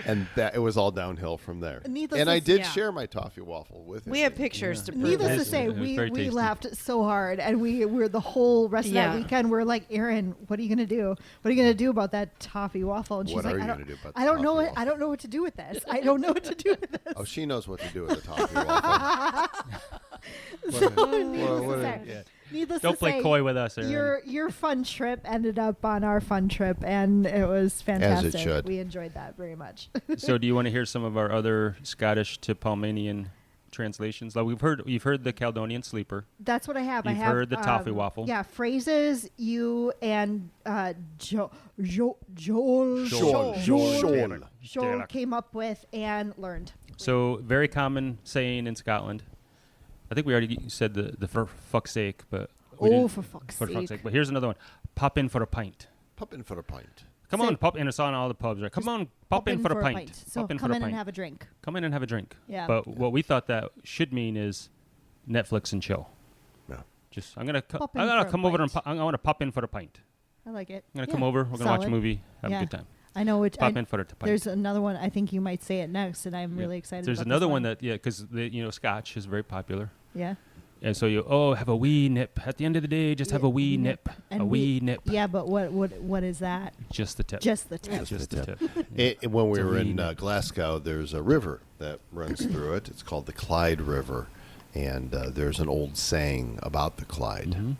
And that it was all downhill from there.
Needless
And
to
I did
yeah.
share my toffee waffle with him.
We have pictures to prove
Needless
it.
to say,
It was
we
very tasty.
laughed so hard, and we were the whole rest of that
Yeah.
weekend. We're like, Erin, what are you gonna do? What are you gonna do about that toffee waffle? And she's
What
like,
are you
I don't,
gonna do about the
I don't know.
toffee
What, I
waffle?
don't know what to do with this. I don't know what to do with this.
Oh, she knows what to do with the toffee waffle.
So,
What-
needless
what-
to say,
Yeah.
needless
Don't
to
play
say,
coy with us, Aaron.
your fun trip ended up on our fun trip, and it was fantastic.
should.
We enjoyed that very much.
So do you want to hear some of our other Scottish to Palmanian translations? Like you've heard the Caledonian Sleeper.
That's what I have. I
You've
have
heard the toffee waffle.
Yeah, phrases you and Joel
Shoel.
Joel came up with and learned.
So very common saying in Scotland. I think we already said the for fuck's sake, but we didn't-
For fuck's
for fuck's
sake.
sake. But here's another one. Pop in for a pint.
Pop in for a pint.
Come
Say-
on, pop in. It's on all the pubs, right? Come on, pop in for a pint.
So
Pop in
come
for a
in
pint.
and have a drink.
Come in and have a drink.
Yeah.
But what we thought that should mean is Netflix and chill.
Yeah.
Just I'm gonna
Pop in
I'm gonna
for a
come over and
pint.
I want to pop in for a pint.
I like it.
I'm gonna
Yeah.
come over. We're gonna watch a
Solid.
movie, have
Yeah.
a good time.
I know which.
Pop in for a pint.
There's another one. I think you might say it next, and I'm
Yeah.
really excited.
There's
about
another
this
one that because Scotch is very popular,
Yeah.
and so have a wee nip at the end of the day. Just have a wee nip,
And
a wee nip.
Yeah, but what is that?
Just the tip.
Just the tip.
Just the tip.
When we
It's a
were in
wee nip.
Glasgow, there's a river that runs through it. It's called the Clyde River. And there's an old saying about the Clyde.
Mhm.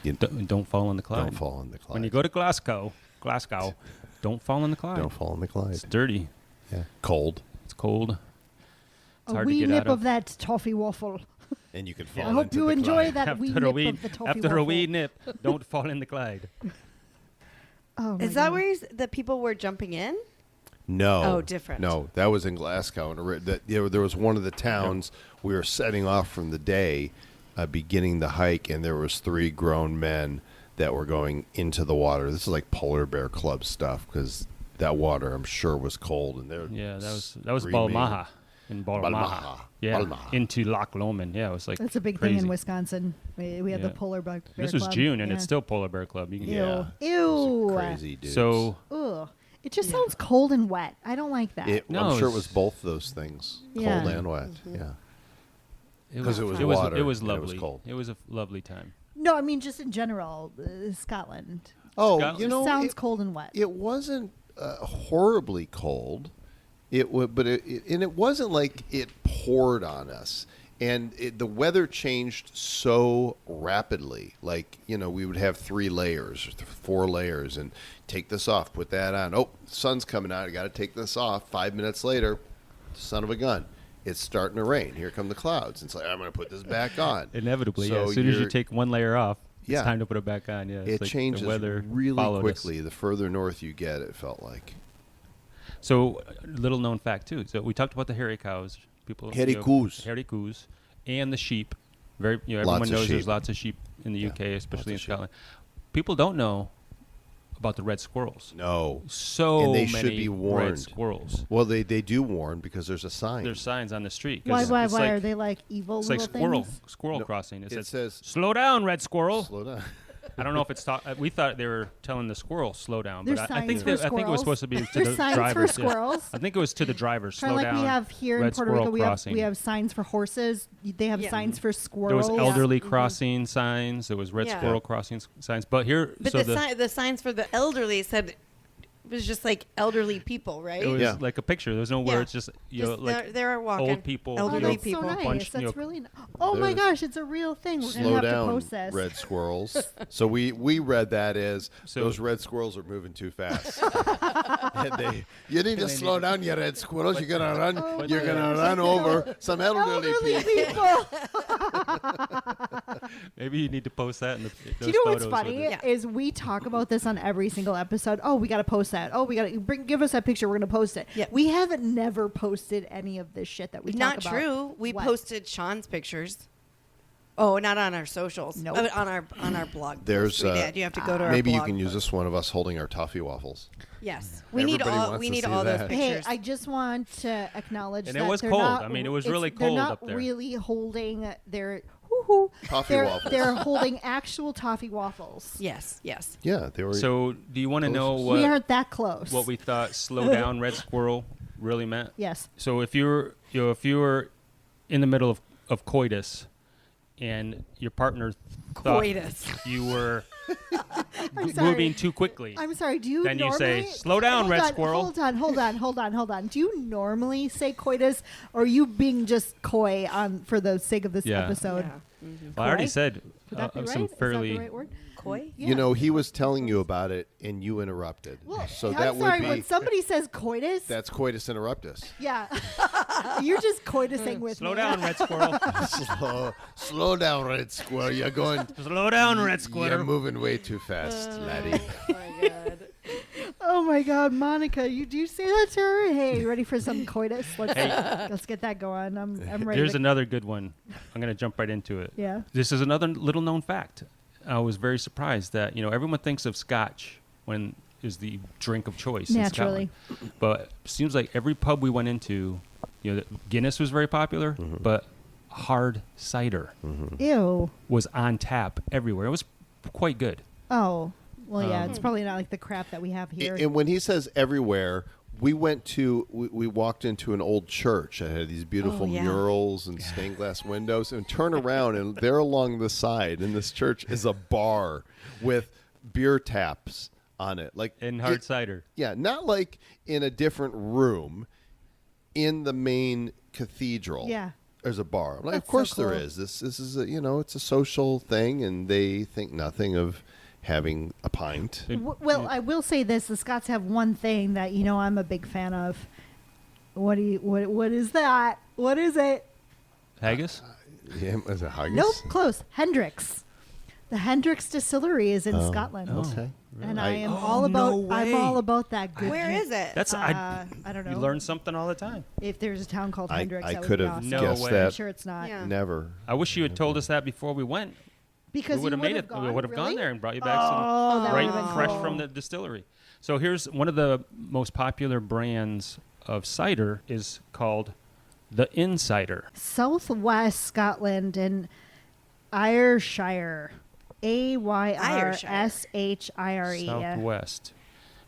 You
Don't fall in the Clyde.
don't fall in the Clyde.
When you go to Glasgow, don't fall in the Clyde.
Don't fall in the Clyde.
It's dirty.
Yeah. Cold.
It's cold. It's
A
hard
wee
to get
nip
out of.
that toffee waffle.
And you can fall
I hope
into
you
the
enjoy
Clyde.
that wee
After
nip
a wee,
of the toffee
after
waffle.
a wee nip, don't fall in the Clyde.
Oh my
Is that
God.
where the people were jumping in?
No.
Oh, different.
No, that was in Glasgow. And there was one of the towns we were setting off from the day, beginning the hike, and there was 3 grown men that were going into the water. This is like polar bear club stuff because that water, I'm sure, was cold. And they're
Yeah, that was
screaming.
Balmaha. In Balmaha.
Balmaha.
Yeah,
Balmaha.
into Loch Lomond. Yeah, it was like
That's a big
crazy.
thing in Wisconsin. We had the
Yeah.
polar bear
This was
club.
June, and
Yeah.
it's still Polar Bear Club. You can
Ew.
Yeah.
Ew.
Some crazy dudes.
So
Ugh. It just sounds cold and wet. I don't like that.
No,
I'm sure it
it's-
was both those things,
Yeah.
cold and wet. Yeah.
it
'Cause it was
it
water
was
and it was
lovely.
cold.
It was a lovely time.
No, I mean just in general, Scotland.
Oh,
Scotland.
you know,
Sounds cold and wet.
it wasn't horribly cold. It wasn't like it poured on us. And the weather changed so rapidly. Like, we would have 3 layers, 4 layers, and take this off, put that on. Oh, the sun's coming out. I got to take this off. 5 minutes later, son of a gun, it's starting to rain. Here come the clouds. It's like, I'm going to put this back on.
Inevitably,
So
yeah. As soon as you
you're-
take one layer off, it's
Yeah.
time to put it back on. Yeah, it's
It
like
changes
the weather
really
followed us.
quickly. The further north you get, it felt like.
So, little known fact too. So we talked about the hairy cows. People,
Hairy Coos.
hairy coos, and the sheep. Very,
Lots
everyone
of
knows there's
sheep.
lots of sheep in the
Yeah,
UK, especially in
lots of sheep.
Scotland. People don't know about the red squirrels.
No.
So
And they
many
should be
red
warned.
squirrels.
Well, they do warn because there's a sign.
There's signs on the street. 'cause
Why
it's
why
like,
are they like evil
It's like
little things?
squirrel
No,
crossing. It,
it
says,
says-
"Slow down, red squirrel."
Slow down.
I don't know if it's we thought they were telling the squirrel slow down,
There's
but I think
signs for
I think it was
squirrels.
supposed to be to
There's
the
signs for
drivers. yeah.
squirrels.
I think it was to the drivers.
Kind
Slow
of like
down.
we have here in
red
Puerto
squirrel
Rico,
crossing.
we have signs for horses. They have
Yeah.
signs for
There
squirrels.
was elderly
Mhm.
crossing signs. There was red
Yeah.
squirrel crossing signs. But here,
But
so
the signs for the elderly said it was just like elderly people, right?
it was
Yeah.
like a picture. There was no
Yeah.
words. Just like
they're walking.
old people,
Oh,
elderly
that's
people.
so nice.
Bunch,
That's
you know,
really. Oh my
there's-
gosh, it's a real thing. We're gonna
Slow
have to
down,
post this.
red squirrels. So we read that as
So-
those red squirrels are moving too fast. And you need to slow down, you red squirrels. You're gonna run.
Oh
you're
my
gonna
gosh.
run over some elderly people.
maybe you need to post that in the.
Do you know what's
those
funny
photos.
Yeah.
is we talk about this on every single episode. Oh, we got to post that. Oh, we got to give us that picture. We're going to post it.
Yeah.
We haven't never posted any of this shit that we
Not
talk about.
true. We
What?
posted Sean's pictures. Oh, not on our socials.
Nope.
On our blog.
There's
We did. You have to go to our
maybe you
blog
can use
post.
this one of us holding our toffee waffles.
Yes, we need
Everybody
all.
wants
We
to
need
see
all those
that.
pictures.
Hey, I just want to acknowledge
And it
that
was
they're
cold.
not-
I mean, it was
it's-
really
they're
cold
not
up there.
really holding their. woo-hoo.
Toffee waffles.
They're holding actual toffee waffles.
Yes, yes.
Yeah, they were.
So, do you want to know
We aren't that close.
what we thought "slow down, red squirrel" really meant?
Yes.
So, if you were in the middle of coitus, and your partner thought
Coitus.
you were
I'm sorry.
moving too quickly,
I'm sorry. Do you
then you
normally
say, "Slow down, red squirrel."
Hold on. Do you normally say coitus, or are you being just coy for the sake of this
Yeah.
episode?
Yeah. Mhm.
Well, I already
Coy?
said
Would that be right?
some
Is that
fairly.
the right word?
Koi?
Yeah.
You know, he was telling you about it, and you interrupted.
Well,
so
I'm
that
sorry,
would be
when somebody says coitus,
that's coitus interruptus.
yeah, you're just coitusing with
Slow
me.
down, red squirrel.
slow down, red squirrel. You're going.
Slow down, red
You're
squirrel.
moving way too fast, laddie.
Oh my god.
Oh my God, Monica, do you say that to her? Hey, you ready for some coitus? Let's get that going. I'm ready.
Here's
to,
another good one. I'm going to jump right into it.
yeah.
This is another little known fact. I was very surprised that everyone thinks of Scotch when is the drink of choice
Naturally.
in Scotland. But it seems like every pub we went into, Guinness was very popular, but hard cider
Ew.
was on tap everywhere. It was quite good.
Oh. Well, yeah, it's probably not like the crap that we have here.
And when he says everywhere, we walked into an old church that had these beautiful
yeah.
murals and stained glass windows, and turn around, and there along the side in this church is a bar with beer taps on it, like
And hard cider.
Yeah, not like in a different room in the main cathedral.
Yeah.
There's a bar. I'm like,
That's
of course
so
there
cool.
is. This is a, it's a social thing, and they think nothing of having a pint.
Well, I will say this: the Scots have one thing that I'm a big fan of. What is that? What is it?
Haggis?
Yeah, is it haggis?
Nope, close. Hendrick's. The Hendrick's distillery is in Scotland.
Okay.
And
I-
I am
Oh,
all about.
no way.
I'm all about that good.
Where is it?
That's
I don't know.
You learn something all the time.
If there's a town called
I
Hendrick's, that would
could
be
have
awesome.
No
guessed
way.
I'm
that.
sure it's not.
Yeah.
Never.
I wish you had told us that before we went.
Because
we would have
you
made it.
Gone,
We would have
really?
gone there and brought you back some
Oh, that
right
would've been
fresh
cool.
from the distillery. So here's one of the most popular brands of cider is called the Insider.
Southwest Scotland and Ayrshire. Ayrshire.
Southwest.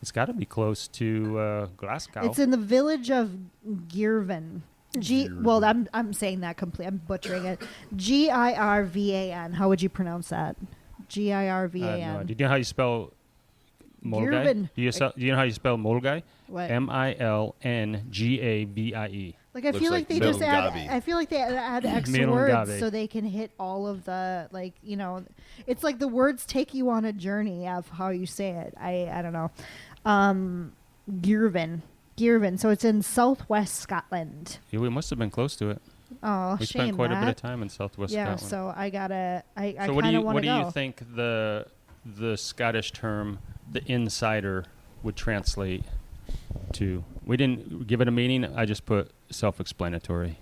It's got to be close to Glasgow.
It's in the village of Girvan. Well, I'm saying that complete. I'm butchering it. Girvan. How would you pronounce that? Girvan.
Do you know how you spell Mulgai?
Girvan.
Do you know how you spell Mulgai?
What?
Milngavie.
Like I
Looks
feel
like
like they just add.
Milngavie.
I feel like they add extra
Milngavie.
words so they can hit all of the It's like the words take you on a journey of how you say it. I don't know. Girvan. So it's in southwest Scotland.
Yeah, we must have been close to it.
Oh,
We
shame,
spent quite a bit of
Matt.
time in southwest
Yeah,
Scotland.
so I gotta. I
So what do
kind
you
of want to go.
you think the Scottish term the insider would translate to? We didn't give it a meaning. I just put self-explanatory.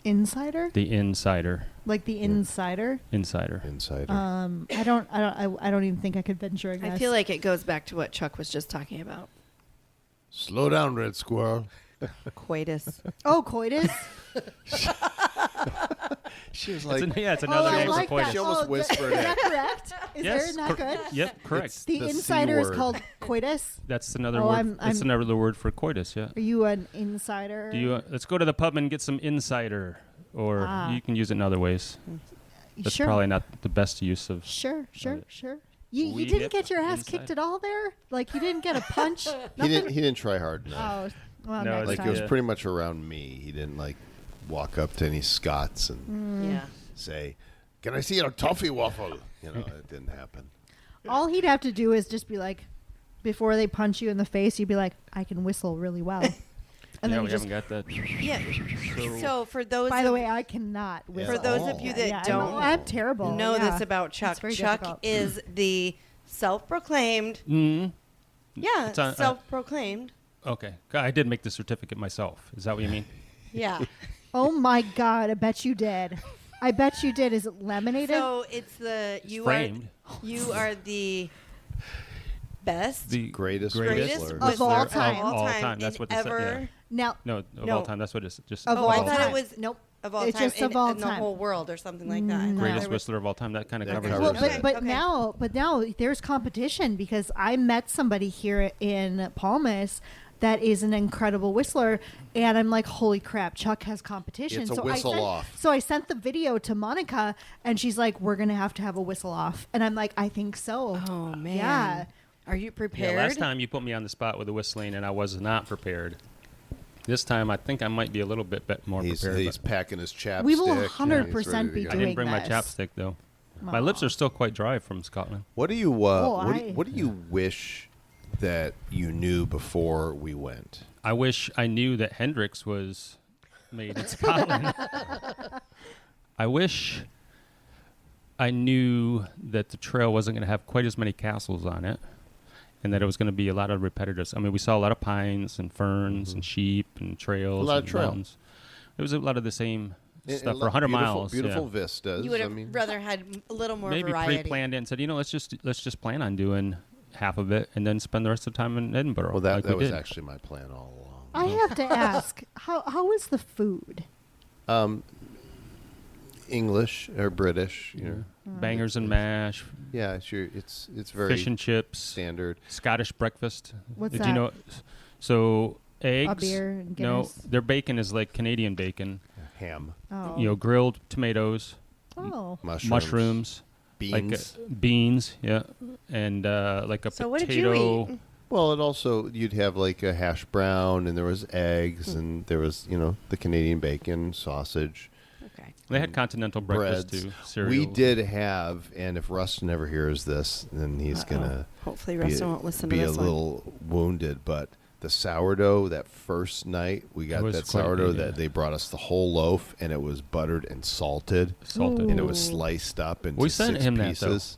Insider,
The insider.
like the insider.
Insider.
Insider.
I don't even think I could venture a guess.
I feel like it goes back to what Chuck was just talking about.
Slow down, red squirrel.
Coitus.
Oh, coitus.
She was
It's
like,
it's
Oh,
another
I
name
like
for
that.
coitus.
She almost whispered
Is
it.
that correct? Is
Yes,
that good?
Yep, correct.
It's
The
the C
insider is
word.
called coitus.
That's another
Oh,
word. That's
I'm-
another word for coitus. Yeah.
Are you an insider?
Do you? Let's go to the pub and get some insider, or
Ah.
you can use it in other ways. That's
sure.
probably not the best use of.
Sure.
it.
You
We
didn't
hit
get your ass
inside.
kicked at all there? Like you didn't get a punch?
he didn't try hard enough.
Oh, well,
No,
next
Like
time.
it was
Yeah.
pretty much around me. He didn't like walk up to any Scots and
Yeah.
say, "Can I see your toffee waffle?" It didn't happen.
All he'd have to do is just be like, before they punch you in the face, you'd be like, I can whistle really well. And
Yeah,
then
we
you just,
haven't got that.
Yeah. So for those
by the
of,
way, I cannot whistle.
for those
Oh.
of you that
Yeah,
don't
I'm terrible.
know
yeah.
this about Chuck,
It's very
Chuck
difficult.
is the self-proclaimed.
Mm.
Yeah,
It's on-
self-proclaimed.
Okay, I did make the certificate myself. Is that what you mean?
Yeah.
Oh my God, I bet you did. I bet you did. Is it laminated?
So it's the
Framed.
you are the best,
The
Greatest
greatest
whistler.
Of all time.
of all time,
That's
and
what they said.
ever.
Yeah.
Now,
No, of
No.
all time. That's what it's just.
Of
Oh,
all
I thought
time.
it was
Nope.
of all
It's
time
just of all
in the
time.
whole world or something like that.
No.
Greatest
There was-
whistler of all time. That kind of
That
covers
covers
it.
it.
but
Okay.
now there's competition because I met somebody here in Palmas that is an incredible whistler, and I'm like, holy crap, Chuck has competition.
It's a
so
whistle
I sent,
off.
So I sent the video to Monica, and she's like, we're gonna have to have a whistle off, and I'm like, I think so.
Oh man.
Yeah.
Are you prepared?
Yeah, last time you put me on the spot with the whistling, and I was not prepared. This time, I think I might be a little bit more
He's
prepared. but
packing his chapstick.
We will
and he's
100%
ready to
be
go.
I
doing
didn't bring my
this.
chapstick though. My lips are still quite dry from Scotland.
What do you
I-
what do you wish that you knew before we went?
I wish I knew that Hendrix was made in Scotland. I wish I knew that the trail wasn't going to have quite as many castles on it, and that it was going to be a lot of repetitives. I mean, we saw a lot of pines and ferns and sheep and trails.
A lot of
and
trail.
mountains. It was a lot of the same
And-
stuff
and
for 100
beautiful-
miles.
Beautiful
yeah.
vistas.
You would
I
have
mean,
rather had a little more
Maybe
variety.
pre-planned it and said, let's just plan on doing half of it and then spend the rest of the time in Edinburgh.
well, that,
like
that
we
was
did.
actually my plan all along.
I have to ask, how is the food?
English or British, you know.
Bangers and mash,
Yeah, it's very
fish and chips,
standard.
Scottish breakfast.
What's
Did
that?
you know? So eggs.
A beer and
No,
Guinness?
their bacon is like Canadian bacon.
Ham,
Oh.
You know, grilled tomatoes,
Oh.
mushrooms,
like
beans.
beans, yeah, and like a
So what did you
potato.
eat?
Well, it also you'd have like a hash brown, and there was eggs, and there was the Canadian bacon, sausage,
Okay.
They had continental breakfast
breads.
too. Cereal.
We did have, and if Rustin ever hears this, then he's gonna
Hopefully,
be,
Rustin won't listen to
be a
this one.
little wounded. But the sourdough that first night we got
was
that
quite
sourdough
good, yeah.
that they brought us the whole loaf, and it was buttered and salted,
salted.
and it was
Ooh.
sliced up into
We sent
6
him that, though.
pieces.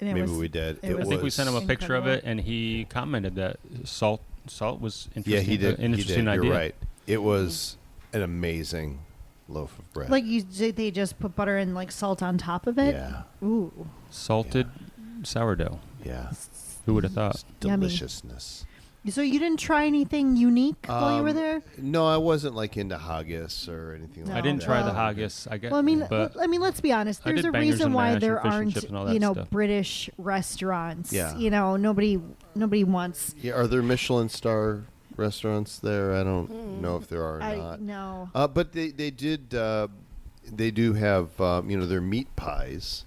And it
Maybe
was-
we did.
it
It
I think we
was-
sent him a picture of
incredible.
it, and he commented that salt was interesting.
Yeah, he did.
An
He
interesting
did.
idea.
You're right. It was an amazing loaf of bread.
Like they just put butter and like salt on top of it.
Yeah,
Ooh.
Salted sourdough.
yeah.
Who would have thought?
It's
Yummy.
deliciousness.
So you didn't try anything unique while you were
Um,
there?
No, I wasn't like into haggis or anything
No.
I
like
didn't
that.
try the
Oh.
haggis. I guess.
Well,
but
let's be honest.
I
There's
did
a
bangers
reason
and
why
mash
there
and fish and
aren't,
chips and all that stuff.
British restaurants.
Yeah.
Nobody wants.
Yeah, are there Michelin star restaurants there? I don't know if there are or
I
not.
no.
But they do have their meat pies.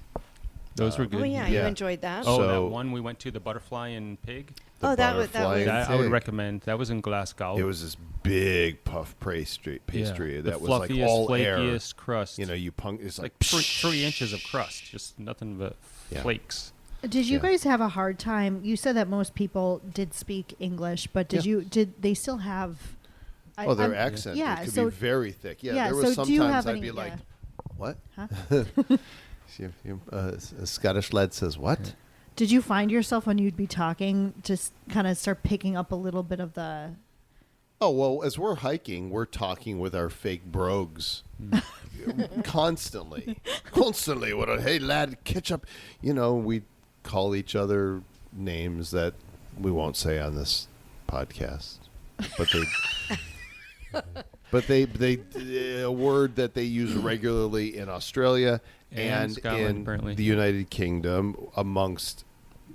those were good.
Oh yeah,
Yeah.
you enjoyed that.
Oh,
So-
that one we went to, the butterfly and pig.
The
Oh, that
butterfly
was-
and
That I would
pig.
recommend. That was in Glasgow.
It was this big puff pastry
Yeah.
that
the
was like
fluffiest,
all air.
flakiest crust.
You punk. It's
like
like
3 inches of crust, just nothing but
Yeah.
flakes.
Did you
Yeah.
guys have a hard time? You said that most people did speak English, but did they still have?
Oh, their
I'm-
accent
Yeah.
it could
So
be very thick. Yeah,
yeah,
there was
so do you have
sometimes I'd
any-
be like,
yeah.
"What?"
Huh?
A Scottish lad says, "What?"
did you find yourself when you'd be talking just kind of start picking up a little bit of the?
Oh, well, as we're hiking, we're talking with our fake brogues constantly. What a, hey, lad, catch up. We call each other names that we won't say on this podcast. But they a word that they use regularly in Australia
And
and
Scotland,
in
apparently.
the United Kingdom amongst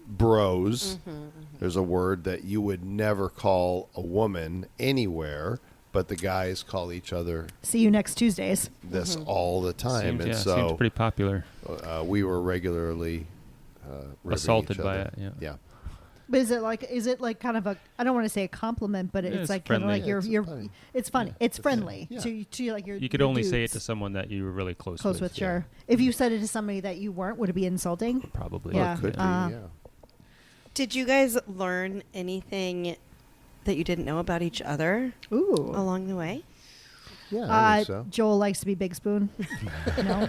bros. There's a word that you would never call a woman anywhere, but the guys call each other
See you next Tuesdays.
this all the time.
Seems,
And
seems pretty popular.
we were regularly ribbing
Assaulted
each
by
other.
it, yeah.
But is it like kind of a? I don't want to say a compliment, but
Yeah,
it's
it's
like kind of
friendly.
like
Yeah,
you're
it's funny.
it's funny. It's friendly
Yeah.
to like your.
You could
your
only say it
dudes.
to someone that you were really close
Close with,
yeah.
sure. If you said it to somebody that you weren't, would it be insulting?
Probably.
Yeah.
Could be,
Uh,
yeah.
Did you guys learn anything that you didn't know about each other
Ooh.
along the way?
Yeah, I think so.
Joel likes to be big spoon. No.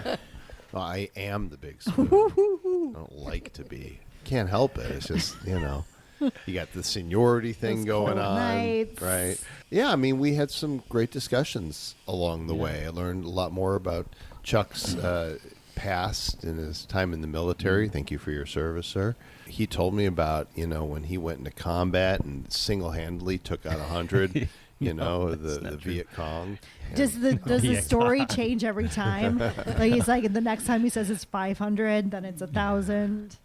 Well, I am the big spoon. I don't like to be. Can't help it. It's just, you got the seniority thing
Those
going
cold
on.
nights.
Right. Yeah, I mean, we had some great discussions along the way. I learned a lot more about Chuck's passed in his time in the military. Thank you for your service, sir. He told me about, when he went into combat and single-handedly took out 100, the Viet Cong.
Does the story change every time? Like he's like, the next time he says it's 500, then it's 1,000.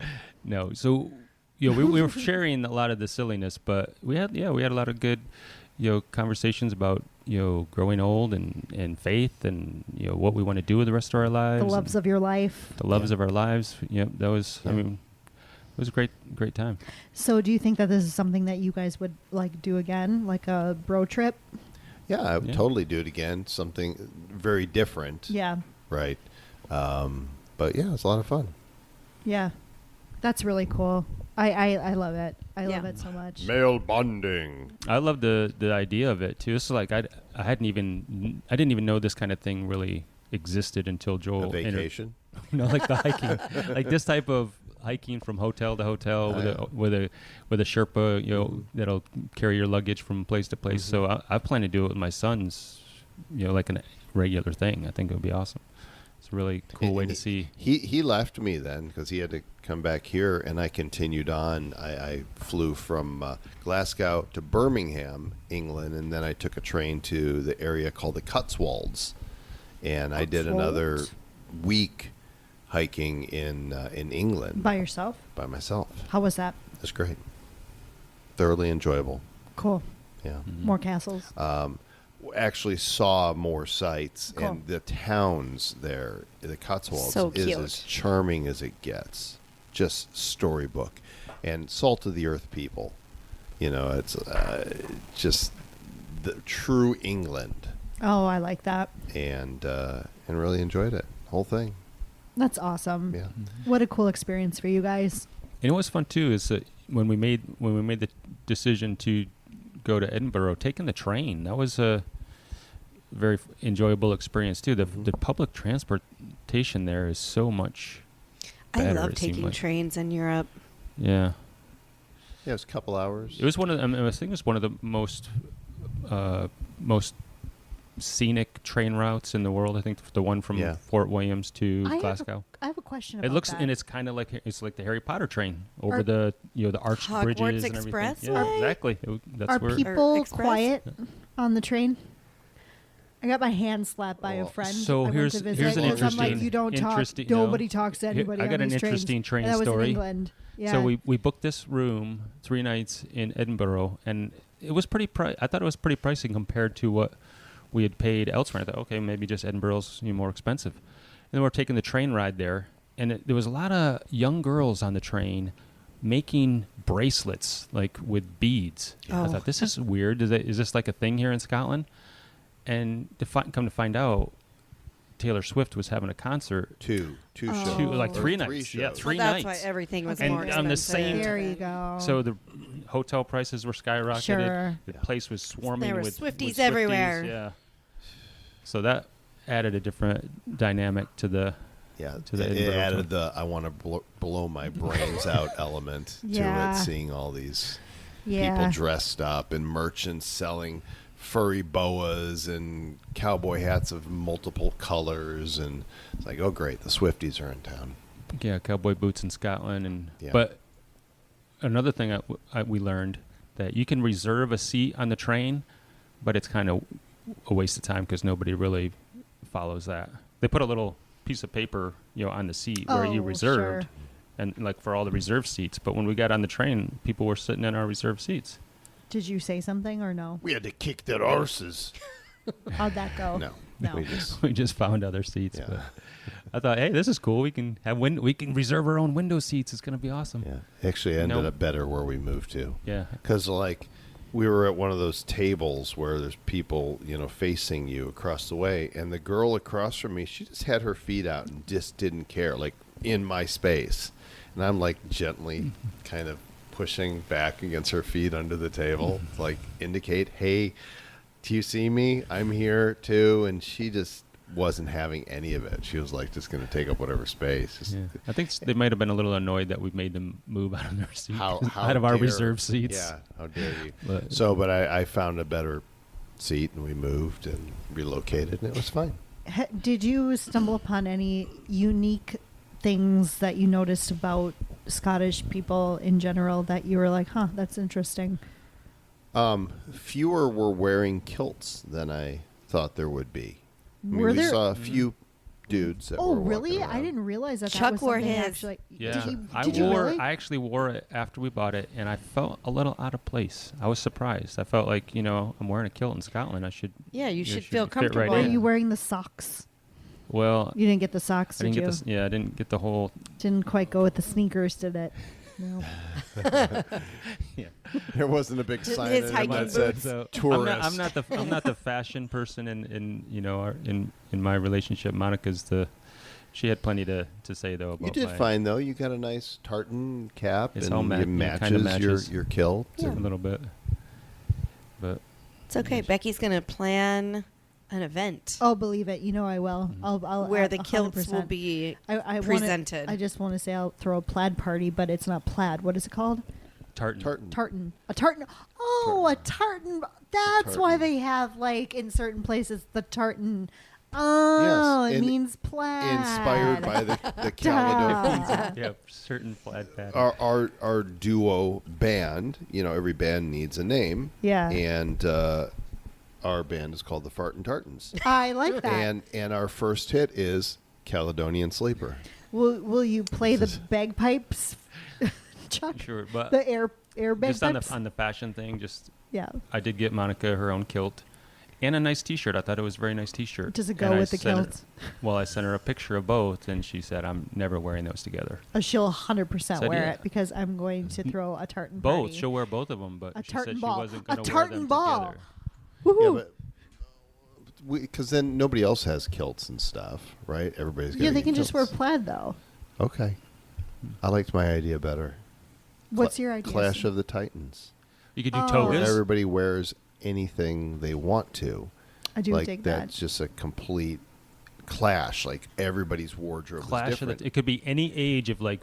No, so we were sharing a lot of the silliness, but we had a lot of good conversations about growing old and faith and what we want to do with the rest of our lives,
The loves of your life.
the loves of our lives. That was it was a great time.
So do you think that this is something that you guys would like do again, like a bro trip?
Yeah, I would
Yeah.
totally do it again. Something very different.
Yeah.
Right. But yeah, it's a lot of fun.
Yeah. That's really cool. I love it. I love
Yeah.
it so much.
Male bonding.
I love the idea of it too. It's like I didn't even know this kind of thing really existed until Joel
A vacation.
like the hiking, like this type of hiking from hotel to hotel with a Sherpa, that'll carry your luggage from place to place.
Mhm.
So I plan to do it with my sons, like a regular thing. I think it would be awesome. It's a really cool way to see.
He left me then because he had to come back here, and I continued on. I flew from Glasgow to Birmingham, England, and then I took a train to the area called the Cotswolds, and I did another week hiking in England
By yourself?
by myself.
How was that?
It was great, thoroughly enjoyable.
Cool.
Yeah.
Mhm.
More castles.
Actually saw more sights,
Cool.
and the towns there, the Cotswolds,
So
is
cute.
as charming as it gets. Just storybook, and salt of the earth people. It's just the true England,
Oh, I like that.
and really enjoyed it, whole thing.
That's awesome.
Yeah.
What a cool experience for you guys.
And what was fun too is that when we made the decision to go to Edinburgh, taking the train, that was a very enjoyable experience too. The public transportation there is so much
I
better,
love
it seemed
taking
like.
trains in Europe.
Yeah.
Yeah, it was a couple hours.
It was one of I think it was one of the most scenic train routes in the world. I think the one from
Yeah.
Fort Williams to
I
Glasgow.
have a question about
It looks
that.
and it's kind of like the Harry Potter train over
Are-
the the arched
Hogwarts
bridges and everything.
Expressway?
Yeah, exactly. That's
Are
where
people
Express?
quiet on the train? I got my hand slapped by a
Well,
friend.
so
I went
here's
to visit,
an
'cause I'm
interesting-
like, you don't talk.
interesting- no.
Nobody talks to anybody.
I got
on
an
these trains.
interesting train
And that was
story.
in England. Yeah.
So we booked this room 3 nights in Edinburgh, and it was pretty. I thought it was pretty pricey compared to what we had paid elsewhere. I thought, okay, maybe just Edinburgh's more expensive. And then we're taking the train ride there, and there was a lot of young girls on the train making bracelets like with beads. I
Oh.
thought this is weird. Is this like a thing here in Scotland? And come to find out, Taylor Swift was having a concert.
Two
Oh.
shows.
Like
Or
3
Or
nights.
three
Yeah,
shows.
3
Well,
nights.
that's why everything was
And
more
on
expensive.
the same
There you go.
So the hotel prices were skyrocketed.
Sure.
The
Yeah.
place was swarming
There were
with
Swifties
with
everywhere.
Yeah. So that added a different dynamic to the.
Yeah,
To the
it
Edinburgh
added the I want to blow my brains out element
Yeah.
to it, seeing all these
yeah.
people dressed up and merchants selling furry boas and cowboy hats of multiple colors, and it's like, oh great, the Swifties are in town.
Yeah, cowboy boots in Scotland, and
Yeah.
but another thing we learned that you can reserve a seat on the train, but it's kind of a waste of time because nobody really follows that. They put a little piece of paper, on the seat where you
Oh,
reserved,
sure.
and like for all the reserved seats. But when we got on the train, people were sitting in our reserved seats.
Did you say something or no?
We had to kick their arses.
How'd that go?
No,
No.
we just
We just found other seats.
Yeah.
But I thought, hey, this is cool. We can we can reserve our own window seats. It's gonna be awesome.
yeah. Actually, ended
No.
up better where we moved to.
Yeah.
Because, like, we were at one of those tables where there's people, facing you across the way. And the girl across from me, she just had her feet out and just didn't care, like, in my space. And I'm, like, gently kind of pushing back against her feet under the table, to, like, indicate, hey, do you see me? I'm here, too. And she just wasn't having any of it. She was, like, just going to take up whatever space. Just,
Yeah. I think they might have been a little annoyed that we made them move out of their seats,
How
out of our
dare-
reserved seats.
Yeah, how dare you?
But
But I found a better seat, and we moved and relocated, and it was fine.
Did you stumble upon any unique things that you noticed about Scottish people in general that you were like, huh, that's interesting?
Fewer were wearing kilts than I thought there would be. I mean,
Were
we
there?
saw a few dudes that
Oh,
were walking
really?
around.
I didn't realize that.
Chuck
that was
wore
something
his.
Actually,
Yeah,
did you really?
I actually wore it after we bought it, and I felt a little out of place. I was surprised. I felt like, I'm wearing a kilt in Scotland. I should.
Yeah, you
it
should
should
feel
fit right
comfortable.
Were
in.
you wearing the socks?
Well,
You didn't get the socks,
I didn't
did
get
you?
this. Yeah, I didn't get the whole.
Didn't quite go with the sneakers, did it? No.
Yeah.
There wasn't a big sign
His
in it
hiking
that said
So
tourist.
I'm not the fashion person in my relationship. She had plenty to say though about
You did
my,
fine though. You got a nice tartan cap,
It's
and
all
it
kinda
matches your kilt.
a little bit, but
It's okay. Becky's going to plan an event
Oh, believe it. You know I will. I'll
where the
100%.
kilts will be
I
presented.
I just want to say I'll throw a plaid party, but it's not plaid. What is it called?
tartan.
Tartan. A tartan. Oh, a tartan. That's why
Tartan.
they have, like, in certain places, the tartan. Oh,
Yes,
it
and
means plaid.
Inspired by the Caledonian.
Duh.
Yeah, certain plaid pattern.
Our duo band. Every band needs a name.
Yeah.
And our band is called the Fartin Tartans.
I like that.
And our first hit is Caledonian Sleeper.
Will you play the bagpipes, Chuck?
Sure, but
The air
just
bagpipes?
on the fashion thing,
Yeah.
I did get Monica her own kilt and a nice T-shirt. I thought it was a very nice T-shirt.
Does it
And
go
I
with the
sent her-
kilt?
Well, I sent her a picture of both, and she said, "I'm never wearing those together."
She'll 100%
Said
wear
yeah.
it because I'm going to throw a tartan
Both.
party.
She'll wear both of them, but
A
she
tartan
said
ball.
she wasn't
A
going to wear
tartan
them
ball.
together.
Woohoo!
Yeah, but because then nobody else has kilts and stuff, right? Everybody's got
Yeah, they can just wear plaid, though.
Okay, I liked my idea better.
What's your idea?
Clash of the Titans.
You could do
Oh.
Where
togas.
everybody wears anything they want to.
I do
like
dig that.
that's just a complete clash. Like everybody's wardrobe is
Clash of
different.
it could be any age of like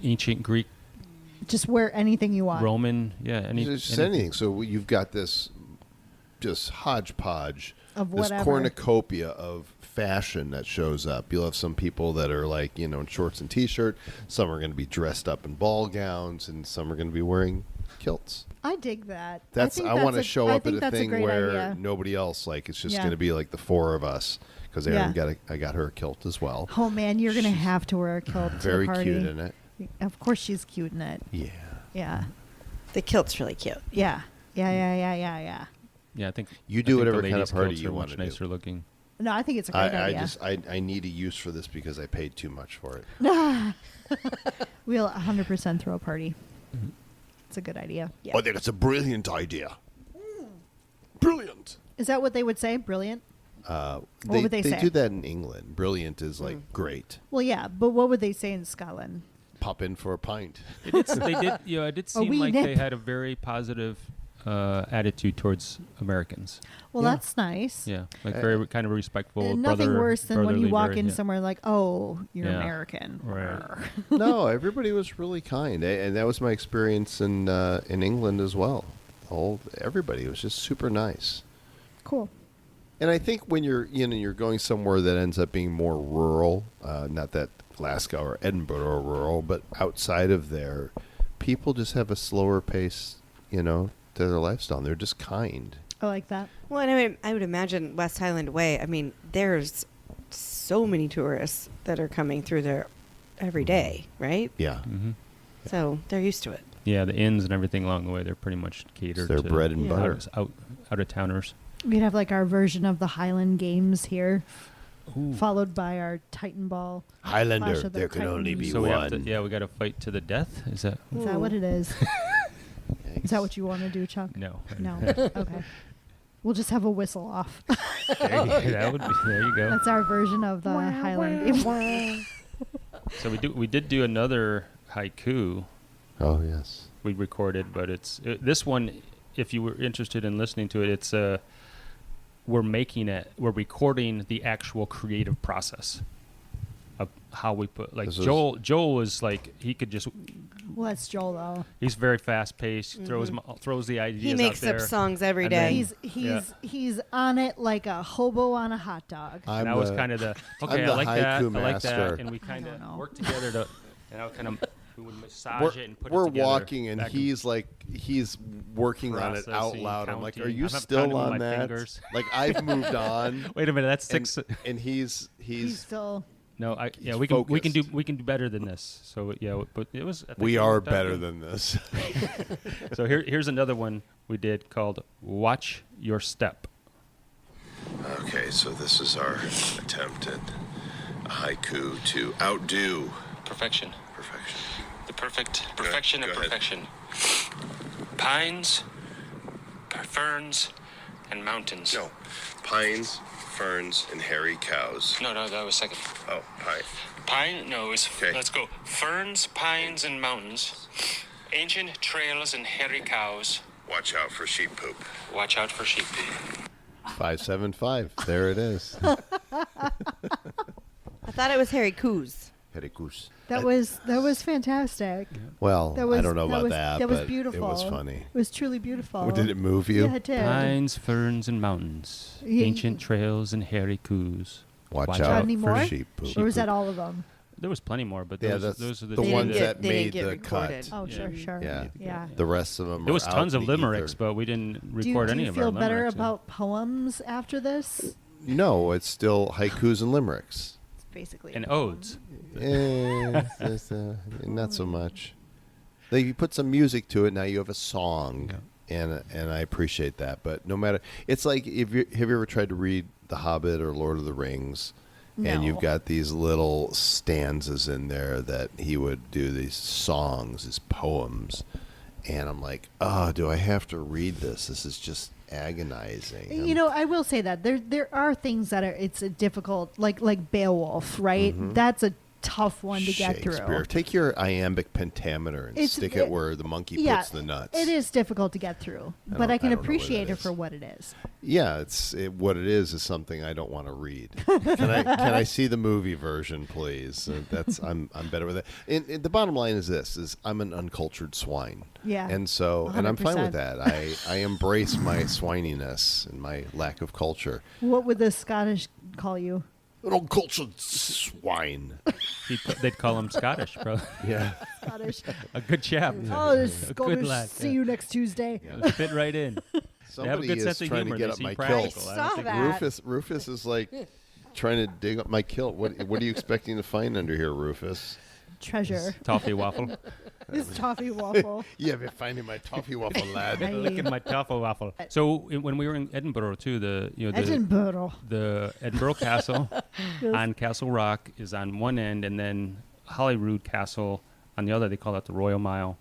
ancient Greek,
Just wear anything you want.
Roman,
Just anything. So you've got this just hodgepodge,
Of
this
whatever.
cornucopia of fashion that shows up. You'll have some people that are like, in shorts and T-shirt. Some are going to be dressed up in ball gowns, and some are going to be wearing kilts.
I dig that.
I want to show up at a
that's
thing
great
where
idea.
nobody else, like, it's just
Yeah.
going to be like the four of us. Because
Yeah.
I got her a kilt as well.
Oh man, you're gonna have to wear a kilt.
Very
to the party.
cute in it.
Of course, she's cute in it.
Yeah.
Yeah,
The kilt's really cute.
yeah.
Yeah, I think
You
I
do
think
whatever
the
kind of
ladies'
party
kilts
you
are
want
much
to do.
nicer looking.
No, I think it's a great
I need a use for this because I paid too much for it.
idea. We'll 100% throw a party. It's a good idea.
Yeah.
I think it's a brilliant idea. Brilliant.
Is that what they would say? Brilliant.
They,
would they say?
do that in England. Brilliant is like great.
Well, yeah, but what would they say in Scotland?
Pop in for a pint.
It did seem
wee
like they
nip.
had a very positive attitude towards Americans.
Well,
Yeah.
that's nice.
Yeah, like very kind of respectful.
And nothing worse than when you walk in
somewhere.
somewhere like, oh, you're
Yeah.
American.
Right.
No, everybody was really kind, and that was my experience in England as well. Everybody was just super nice.
Cool.
And I think when you're going somewhere that ends up being more rural, not that Glasgow or Edinburgh are rural, but outside of there, people just have a slower pace, to their lifestyle. They're just kind.
I like that.
Well, and I would imagine West Highland Way. I mean, there's so many tourists that are coming through there every day, right?
Yeah.
Hmm.
So they're used to it.
Yeah, the inns and everything along the way, they're pretty much catered
Their
to
bread and
Yeah.
butter.
out of towners.
We'd have like our version of the Highland Games here, followed by our Titan Ball.
Highlander,
Clash of the
there can only
Titans.
be
So we have
one.
to, we got to fight to the death. Is that
Is that what it is? Is that what you want to do, Chuck?
no?
No. Okay. We'll just have a whistle off.
That would be. There you go.
That's our version of the Highland Games.
So we did do another haiku
Oh, yes.
we recorded, but this one. If you were interested in listening to it, it's we're recording the actual creative process of how we put, like,
This is-
Joel was like, he could just
Well, that's Joel though.
He's very fast paced. Throws the ideas.
He makes
out
up
there.
songs every
And
day.
then-
He's on it like a hobo on a hot dog.
I'm
And I was
the-
kind of the
I'm
okay. I
the
like that.
haiku
I like that,
master.
and we kind
don't know.
of worked together to, and I kind of we would massage it and put it
we're
together.
walking, and
back
he's working on it out
processing,
loud. I'm like,
counting.
"Are you
I'm counting
still
with
on
my
that?"
fingers.
Like I've moved on.
Wait a minute, that's
and,
6.
and he's
still.
No,
he's
we can do
focused.
better than this. So yeah, but it was. I think
we
it
are
worked out
better
good.
than this.
So here's another one we did called "Watch Your Step."
Okay, so this is our attempt at a haiku to outdo
Perfection.
perfection.
The perfection
Go
of
ahead.
perfection. Pines, ferns, and mountains.
No, pines, ferns, and hairy cows.
No, that was second.
Oh, pine.
Pine, no, it's,
Okay.
let's go. Ferns, pines, and mountains. Ancient trails and hairy cows.
Watch out for sheep poop.
Watch out for sheep.
575. There it is.
I thought it was Hairy Coos.
Hairy Coos.
That was fantastic.
Well,
That was
I don't know about
was,
that,
That was
but
beautiful.
it was funny.
It was truly beautiful.
Oh, did it move you?
Yeah, it did.
Pines, ferns, and mountains.
Yeah.
Ancient trails and hairy coos.
Watch
out
out
Any
for
more?
sheep poop.
Or was that all of them?
There was plenty more, but
Yeah,
those,
that's
those are the
the
two
ones
that-
that
they didn't
made
get
the
recorded.
cut.
Oh,
Yeah.
sure, sure.
Yeah.
Yeah.
The rest of them
There was
are
tons
out
of
in the
limericks,
ether.
but we didn't
Do you,
record
do
any
you
of
feel
our
better
limericks.
about poems after this?
No, it's still haikus and limericks.
It's basically
And odes.
Not so much. Like, you put some music to it, now you have a song, and I appreciate that. But no matter, it's like have you ever tried to read The Hobbit or Lord of the Rings, and
No.
you've got these little stanzas in there that he would do these songs, these poems, and I'm like, oh, do I have to read this? This is just agonizing.
You know, I will say that there are things that are it's a difficult, like Beowulf, right? That's a tough one to get through.
Shakespeare. Take your iambic pentameter and
It's-
stick it where the monkey
Yeah,
puts the nuts.
it is difficult to get through, but
don't-
I can
I don't know what
appreciate
that
it for
is.
what it is.
Yeah, what it is something I don't want to read. Can I see the movie version, please? I'm better with it. And the bottom line is this: I'm an uncultured swine.
Yeah,
And so, and I'm fine with
100%.
that. I embrace my swininess and my lack of culture.
What would the Scottish call you?
An uncultured swine.
They'd call him Scottish, bro.
Yeah.
Scottish.
A good chap.
Oh, the
A good
Scottish.
lad.
See
yeah.
you next Tuesday.
It'll fit right in. They have a
Somebody
good
is
sense of
trying
humor.
to get
They
up
seem
my
practical.
kilt.
I
I
don't
saw
think-
that.
Rufus is like trying to dig up my kilt. What are you expecting to find under here, Rufus?
Treasure.
Toffee waffle.
This toffee waffle.
You have been finding my toffee waffle, lad.
Hey.
Licking my toffee waffle. So when we were in Edinburgh too, the
Edinburgh.
the Edinburgh Castle on Castle Rock is on one end, and then Holyrood Castle on the other. They call that the Royal Mile,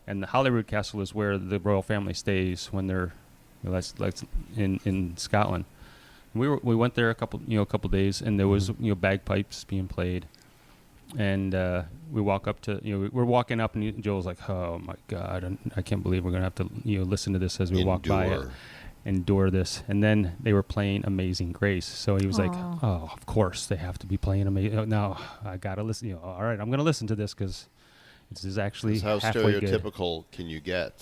and the Holyrood Castle is where the royal family stays when they're that's in Scotland. We went there a couple days, and there was bagpipes being played, and we walk up to we're walking up, and Joel's like, oh my God, I can't believe we're gonna have to listen to this as we walk by it. Endure this. And then they were playing Amazing Grace, so he was like, oh, of course they have to be playing Amazing. No, I gotta listen. All right, I'm gonna listen to this because this is actually
How
halfway good.
stereotypical can you get?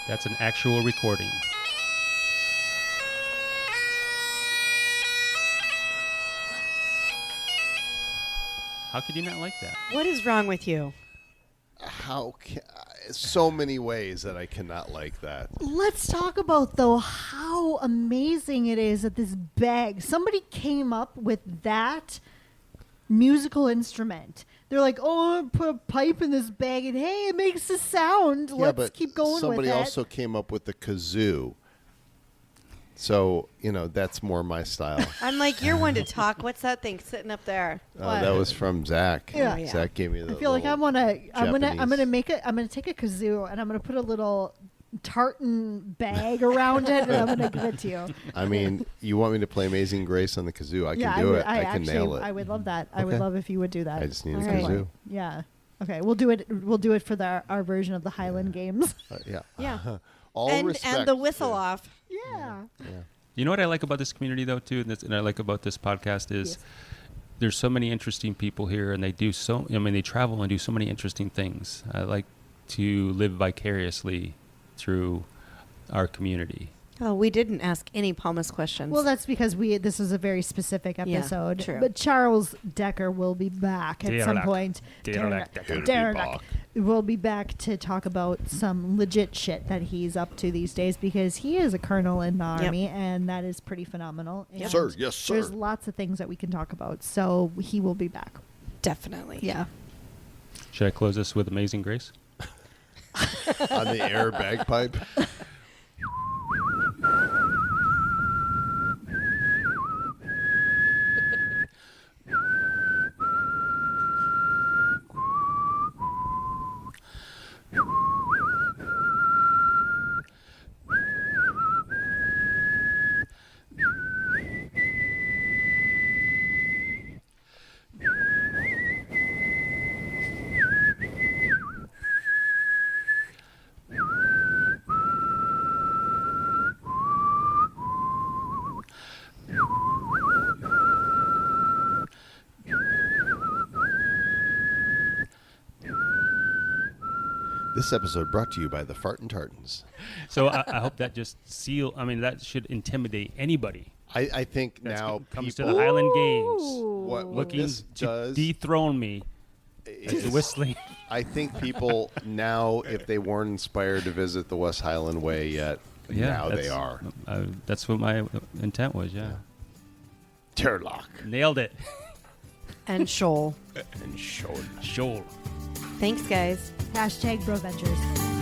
That's an actual recording. How could you not like that?
What is wrong with you?
So many ways that I cannot like that.
Let's talk about, though, how amazing it is that this bag, somebody came up with that musical instrument. They're like, oh, put a pipe in this bag, and hey, it makes a sound.
Yeah,
Let's
but
keep going
somebody
with it.
also came up with the kazoo. So, that's more my style.
I'm like, you're one to talk. What's that thing sitting up there? What?
That was from Zach.
Yeah.
Oh, yeah.
Zach gave me the
I feel like I'm
Japanese.
gonna take a kazoo and I'm gonna put a little tartan bag around it and I'm gonna give it to you.
I mean, you want me to play Amazing Grace on the kazoo? I can do
would,
it. I can nail it.
I would love that. I would
Okay.
love if you would do that.
I just need a
All right.
kazoo.
Yeah. Okay, we'll do it. We'll do it for our version of the Highland Games.
Yeah.
Yeah.
All
and
respect.
the whistle
to-
off.
Yeah.
You know what I like about this community though too, and I like about this podcast is there's so many interesting people here, and they do so. I mean, they travel and do so many interesting things. I like to live vicariously through our community.
Oh, we didn't ask any Palmas questions.
Well, that's because this is a very specific episode.
true.
But Charles Decker will be back at some
Taerlock.
point.
Taerlock Decker.
Taerlock will be back to talk about some legit shit that he's up to these days, because he is a colonel in the army, and that is pretty phenomenal.
Yes,
And
sir. Yes, sir.
There's lots of things that we can talk about, so he will be back.
Definitely.
Yeah.
Should I close this with Amazing Grace?
On the air bagpipe. This episode brought to you by the Fartin Tartans.
So I hope that just that should intimidate anybody
I think
that
now
comes
people,
to the Highland Games
what
looking
this
to
does
dethrone me as whistling.
I think people now, if they weren't inspired to visit the West Highland Way yet, now they are.
That's what my intent was, yeah.
Taerlock
Nailed it.
And Shoel.
and Shoel.
Shoel.
Thanks, guys.
#Broventures.